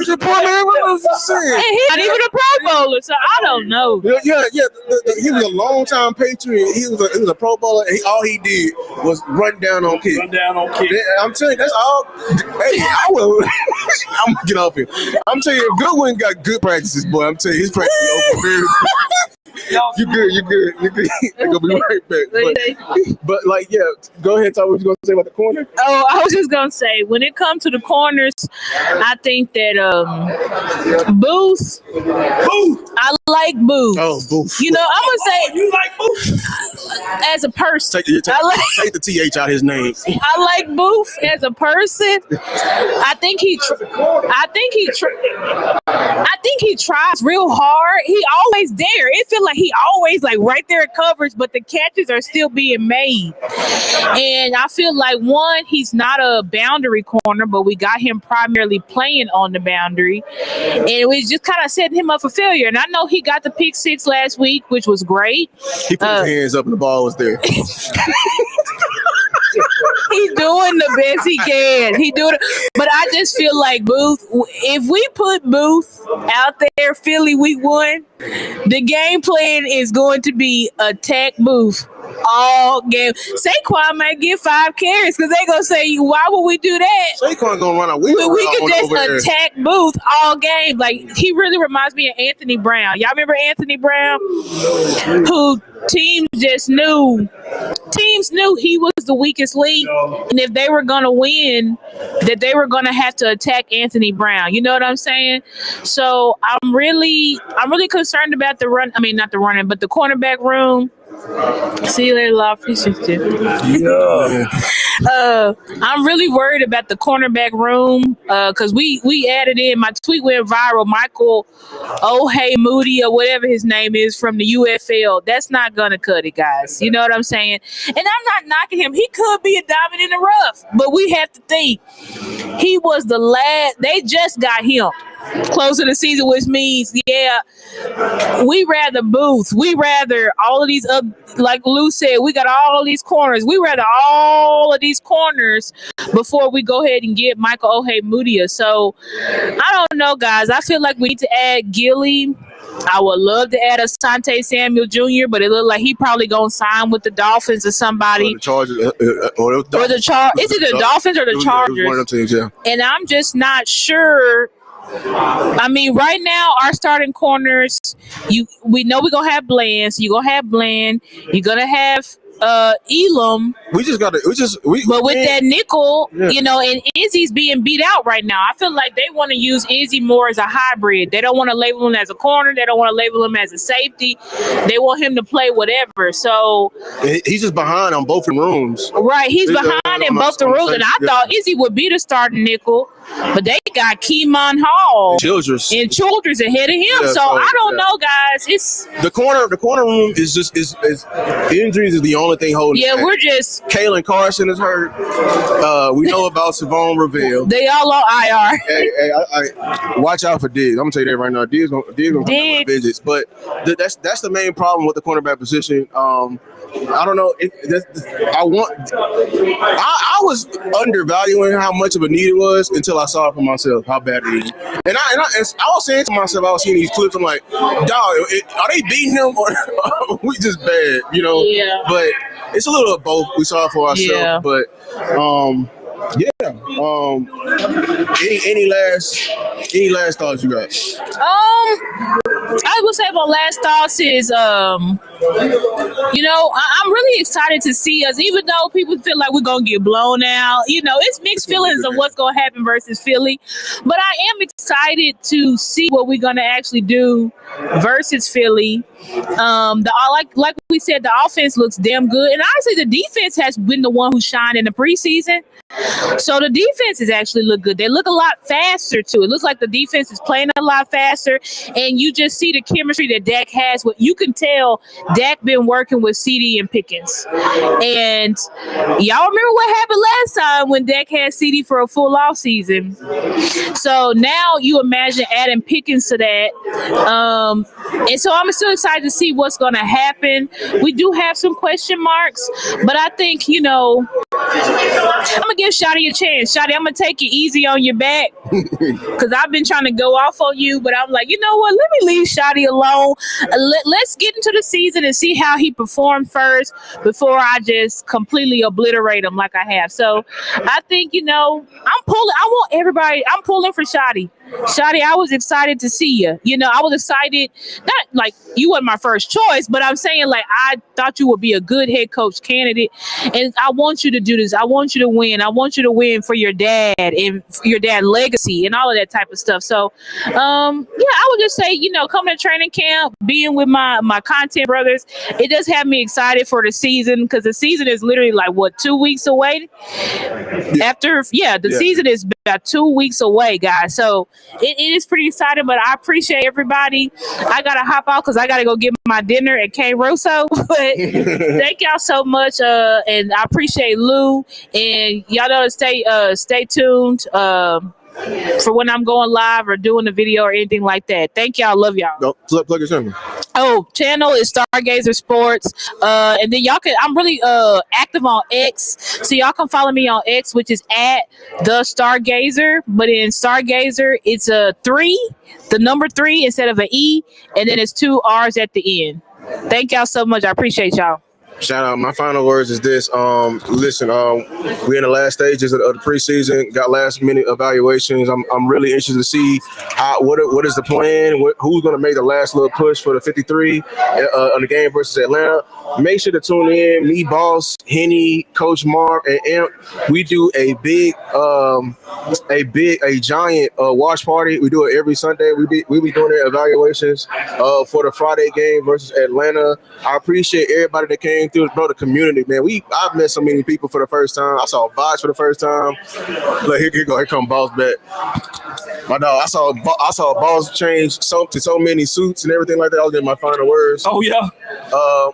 Speaker 3: even a Pro Bowler, so I don't know.
Speaker 2: Yeah. He was a long time Patriot. He was a Pro Bowler. And all he did was run down on kids. I'm telling you, that's all. Hey, I'm gonna get off here. I'm telling you, Goodwin got good practices, boy. I'm telling you, his practice is over very. You're good. I'm gonna be right back. But like, yeah, go ahead. Talk what you gonna say about the corner.
Speaker 3: Oh, I was just gonna say, when it comes to the corners, I think that Booth. I like Booth.
Speaker 2: Oh, Booth.
Speaker 3: You know, I'm gonna say you like Booth as a person.
Speaker 2: Take the TH out his name.
Speaker 3: I like Booth as a person. I think he tries real hard. He always there. It feels like he always like right there at coverage, but the catches are still being made. And I feel like he's not a boundary corner, but we got him primarily playing on the boundary, and we just kind of set him up for failure. And I know he got the pick 6 last week, which was great.
Speaker 2: He put his hands up and the ball was there.
Speaker 3: He's doing the best he can. But I just feel like Booth, if we put Booth out there Philly week 1, the game plan is going to be attack Booth all game. Saquon might get 5 carries because they're going to say, why would we do that?
Speaker 2: Saquon going to run a
Speaker 3: we could just attack Booth all game. Like, he really reminds me of Anthony Brown. Y'all remember Anthony Brown? Who teams knew he was the weakest link, and if they were going to win, that they were going to have to attack Anthony Brown. You know what I'm saying? So I'm really concerned about the run. I mean, not the running, but the cornerback room. See you later, love. I'm really worried about the cornerback room because we added in, my tweet went viral, Michael Moody or whatever his name is from the UFL. That's not gonna cut it, guys. You know what I'm saying? And I'm not knocking him. He could be a diamond in the rough, but we have to think he was the last. They just got him close to the season, which means, we rather Booth. We rather all of these, like Lou said, we got all of these corners. We rather all of these corners before we go ahead and get Michael Moody. So I don't know, guys. I feel like we need to add Gilly. I would love to add Asante Samuel Jr., but it looked like he probably gonna sign with the Dolphins or somebody.
Speaker 2: The Chargers,
Speaker 3: or the Chargers. Is it the Dolphins or the Chargers?
Speaker 2: One of them teams, yeah.
Speaker 3: And I'm just not sure. I mean, right now, our starting corners, we know we're going to have Bland. So you're going to have Bland. You're going to have Elam.
Speaker 2: We just got to.
Speaker 3: But with that nickel,
Speaker 2: Yeah.
Speaker 3: you know, and Izzy's being beat out right now. I feel like they want to use Izzy more as a hybrid. They don't want to label him as a corner. They don't want to label him as a safety. They want him to play whatever. So
Speaker 2: He's just behind on both rooms.
Speaker 3: right, he's behind in both the rules. And I
Speaker 2: yeah.
Speaker 3: thought Izzy would be the starting nickel, but they got Keemon Hall
Speaker 2: Childress.
Speaker 3: and Childress ahead of him.
Speaker 2: Yeah,
Speaker 3: so I don't know, guys. It's
Speaker 2: The corner room is just injuries is the only thing holding.
Speaker 3: yeah,
Speaker 2: it back.
Speaker 3: we're just
Speaker 2: Kalen Carson is hurt. We know about Savon Reveal.
Speaker 3: they all on IR.
Speaker 2: Hey, I watch out for Diggs. I'm gonna tell you that right now. Diggs gonna come with vengeance. But that's the main problem with the cornerback position. I don't know. I was undervaluing how much of a need it was until I saw it for myself how bad it is. And I was saying to myself, I was seeing these clips. I'm like, dog, are they beating him or are we just bad? You know.
Speaker 3: Yeah.
Speaker 2: But it's a little of both. We saw it for ourselves.
Speaker 3: Yeah.
Speaker 2: But yeah. Any last thoughts you got?
Speaker 3: I would say my last thoughts is, you know, I'm really excited to see us, even though people feel like we're going to get blown out. You know, it's mixed feelings of what's going to happen versus Philly. But I am excited to see what we're going to actually do versus Philly. Like we said, the offense looks damn good. And honestly, the defense has been the one who shined in the preseason. So the defense has actually looked good. They look a lot faster, too. It looks like the defense is playing a lot faster. And you just see the chemistry that Dak has. What you can tell, Dak been working with CD and Pickens. And y'all remember what happened last time when Dak had CD for a full off season. So now you imagine adding Pickens to that. And so I'm still excited to see what's going to happen. We do have some question marks, but I think, you know, I'm going to give Shotty a chance. Shotty, I'm going to take it easy on your back because I've been trying to go off on you, but I'm like, you know what? Let me leave Shotty alone. Let's get into the season and see how he performed first before I just completely obliterate him like I have. So I think, you know, I'm pulling for Shotty. Shotty, I was excited to see you. You know, I was excited. Not like you weren't my first choice, but I'm saying like I thought you would be a good head coach candidate. And I want you to do this. I want you to win. I want you to win for your dad and for your dad's legacy and all of that type of stuff. So, yeah, I would just say, you know, coming to training camp, being with my content brothers, it does have me excited for the season because the season is literally like, what, 2 weeks away? The season is about 2 weeks away, guys. So it is pretty exciting, but I appreciate everybody. I got to hop out because I got to go get my dinner at K. Rosso. But thank y'all so much. And I appreciate Lou. And y'all know to stay tuned for when I'm going live or doing a video or anything like that. Thank y'all. Love y'all.
Speaker 2: No, plug your channel.
Speaker 3: Oh, channel is Stargazer Sports. And then y'all can, I'm really active on X. So y'all can follow me on X, which is at the Stargazer. But in Stargazer, it's a 3, the number 3 instead of an E. And then it's 2 R's at the end. Thank y'all so much. I appreciate y'all.
Speaker 2: Shout out. My final words is this. Listen, we're in the last stages of the preseason. Got last minute evaluations. I'm really interested to see what is the plan. Who's going to make the last little push for the 53 on the game versus Atlanta. Make sure to tune in. Me, Boss, Henny, Coach Marv, and Amp. We do a giant watch party. We do it every Sunday. We be doing their evaluations for the Friday game versus Atlanta. I appreciate everybody that came through, bro. The community, man. I've met so many people for the first time. I saw Vox for the first time. Look, here come Boss back. My dog, I saw Boss change to so many suits and everything like that. I was getting my final words.
Speaker 4: Oh yeah.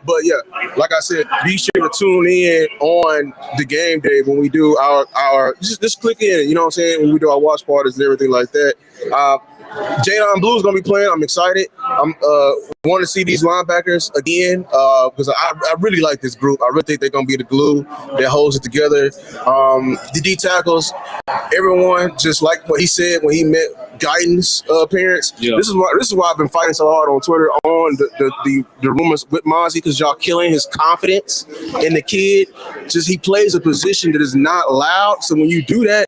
Speaker 2: But yeah, like I said, be sure to tune in on the game day when we do our just click in. You know what I'm saying? When we do our watch parties and everything like that. Jadon Blue's gonna be playing. I'm excited. I'm want to see these linebackers again because I really like this group. I really think they're gonna be the glue that holds it together. The D tackles, everyone just like what he said when he met guidance parents.
Speaker 4: Yeah.
Speaker 2: This is why I've been fighting so hard on Twitter on the rumors with Mozzie, because y'all killing his confidence in the kid. Just he plays a position that is not loud. So when you do that,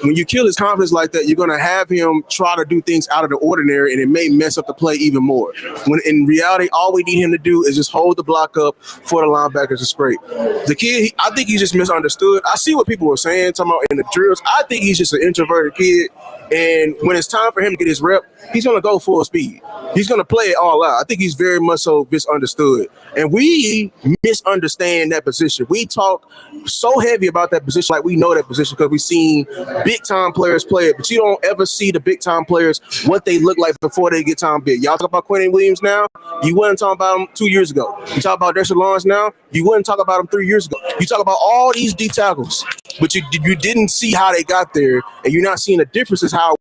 Speaker 2: when you kill his confidence like that, you're gonna have him try to do things out of the ordinary, and it may mess up the play even more. When in reality, all we need him to do is just hold the block up for the linebackers to scrape. The kid, I think he's just misunderstood. I see what people were saying, talking about in the drills. I think he's just an introverted kid, and when it's time for him to get his rep, he's gonna go full speed. He's gonna play it all out. I think he's very much so misunderstood, and we misunderstand that position. We talk so heavy about that position, like we know that position because we've seen big time players play it, but you don't ever see the big time players what they look like before they get time big. Y'all talk about Quentin Williams now, you wouldn't talk about him 2 years ago. You talk about Dexter Lawrence now, you wouldn't talk about him 3 years ago. You talk about all these D tackles, but you didn't see how they got there, and you're not seeing the differences how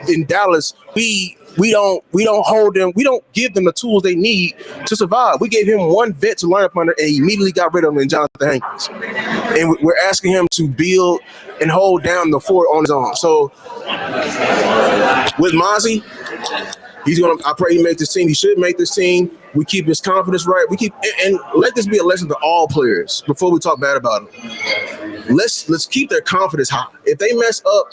Speaker 2: in Dallas we don't hold them, we don't give them the tools they need to survive. We gave him one vet to learn up under, and he immediately got rid of him in Jonathan Hankins. And we're asking him to build and hold down the fort on his own. So with Mozzie, I pray he makes this team. He should make this team. We keep his confidence right. And let this be a lesson to all players before we talk bad about them. Let's keep their confidence high. If they mess up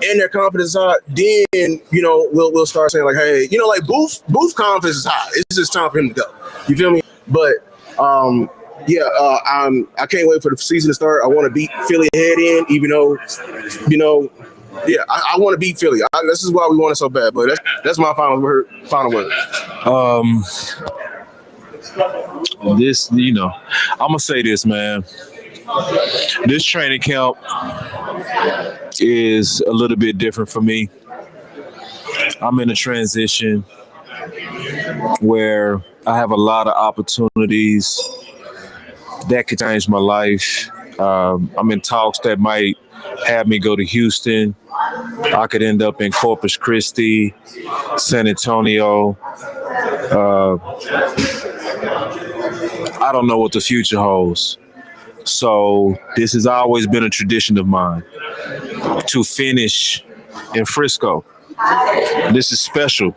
Speaker 2: and their confidence is high, then we'll start saying like, hey, like Booth confidence is high. It's just time for him to go. You feel me? But I can't wait for the season to start. I want to beat Philly head in, even though, I want to beat Philly. This is why we want it so bad. But that's my final word.
Speaker 5: This, I'm gonna say this, man. This training camp is a little bit different for me. I'm in a transition where I have a lot of opportunities that could change my life. I'm in talks that might have me go to Houston. I could end up in Corpus Christi, San Antonio. I don't know what the future holds. So this has always been a tradition of mine to finish in Frisco. This is special.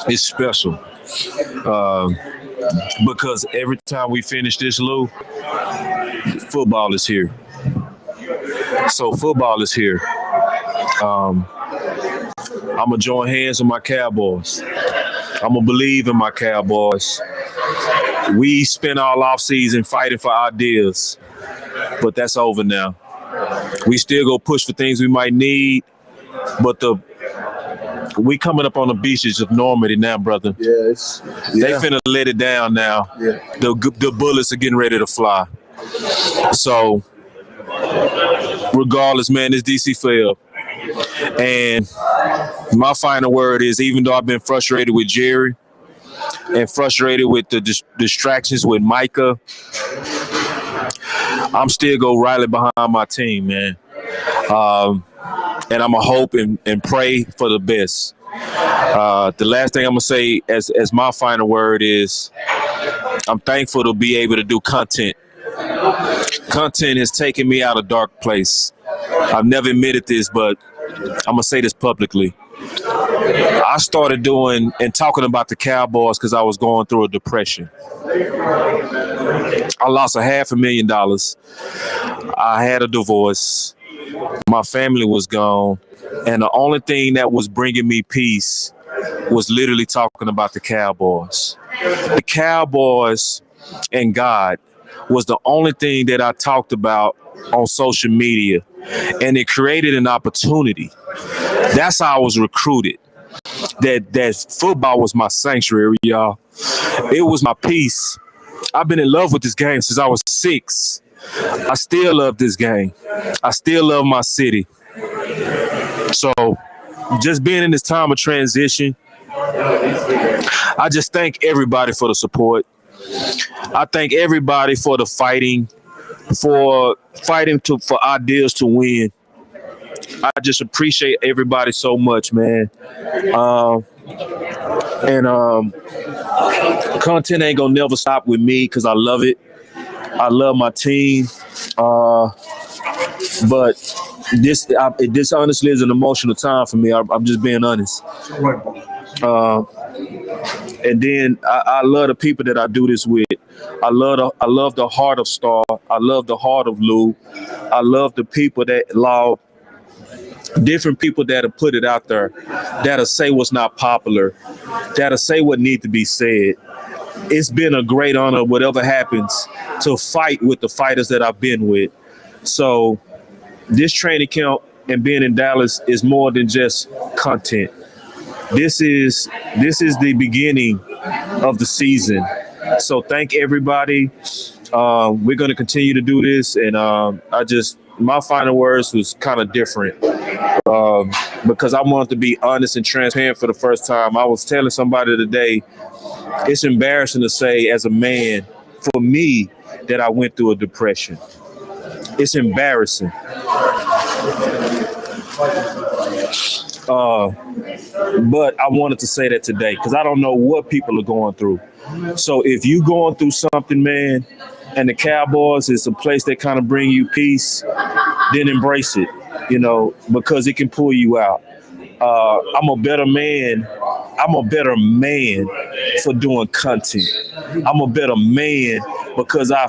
Speaker 5: It's special because every time we finish this, Lou, football is here. So football is here. I'm going to join hands with my Cowboys. I'm going to believe in my Cowboys. We spent all off season fighting for ideas, but that's over now. We still go push for things we might need, but we coming up on the beaches of Normandy now, brother.
Speaker 2: Yes.
Speaker 5: They finna let it down now. Yeah. The bullets are getting ready to fly. So, regardless, man, it's DC forever. And my final word is, even though I've been frustrated with Jerry and frustrated with the distractions with Micah, I'm still go rally behind my team, man. And I'm going to hope and pray for the best. The last thing I'm going to say as my final word is, I'm thankful to be able to do content. Content has taken me out of a dark place. I've never admitted this, but I'm going to say this publicly. I started doing and talking about the Cowboys because I was going through a depression. I lost $500,000. I had a divorce. My family was gone. And the only thing that was bringing me peace was literally talking about the Cowboys. The Cowboys and God was the only thing that I talked about on social media. And it created an opportunity. That's how I was recruited. That football was my sanctuary, y'all. It was my peace. I've been in love with this game since I was 6. I still love this game. I still love my city. So just being in this time of transition, I just thank everybody for the support. I thank everybody for the fighting, for ideas to win. I just appreciate everybody so much, man. Content ain't gonna never stop with me because I love it. I love my team. But this honestly is an emotional time for me. I'm just being honest. And then I love the people that I do this with. I love the heart of Star. I love the heart of Lou. I love the people that allow different people that'll put it out there, that'll say what's not popular, that'll say what needs to be said. It's been a great honor, whatever happens, to fight with the fighters that I've been with. So this training camp and being in Dallas is more than just content. This is the beginning of the season. So thank everybody. We're going to continue to do this, and my final words was kind of different because I wanted to be honest and transparent for the first time. I was telling somebody today, it's embarrassing to say as a man, for me, that I went through a depression. It's embarrassing. But I wanted to say that today because I don't know what people are going through. So if you going through something, man, and the Cowboys is a place that kind of bring you peace, then embrace it, because it can pull you out. I'm a better man for doing content. I'm a better man because I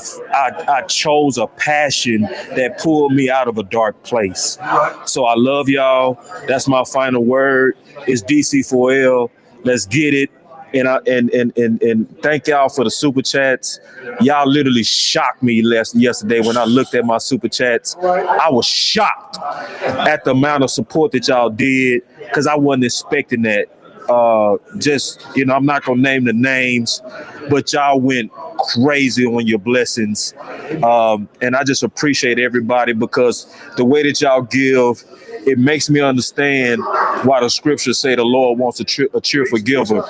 Speaker 5: chose a passion that pulled me out of a dark place. So I love y'all. That's my final word. It's DC4L. Let's get it. And thank y'all for the super chats. Y'all literally shocked me yesterday when I looked at my super chats. I was shocked at the amount of support that y'all did because I wasn't expecting that. I'm not gonna name the names, but y'all went crazy on your blessings, and I just appreciate everybody because the way that y'all give, it makes me understand why the scriptures say the Lord wants a cheerful giver,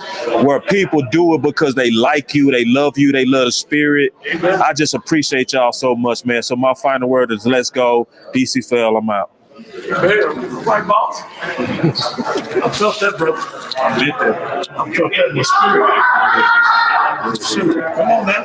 Speaker 5: where people do it because they like you, they love the spirit. I just appreciate y'all so much, man. So my final word is let's go. DC Fell, I'm out.
Speaker 1: Right, boss. I felt that, bro. I felt that in the spirit. Shoot, come on, man.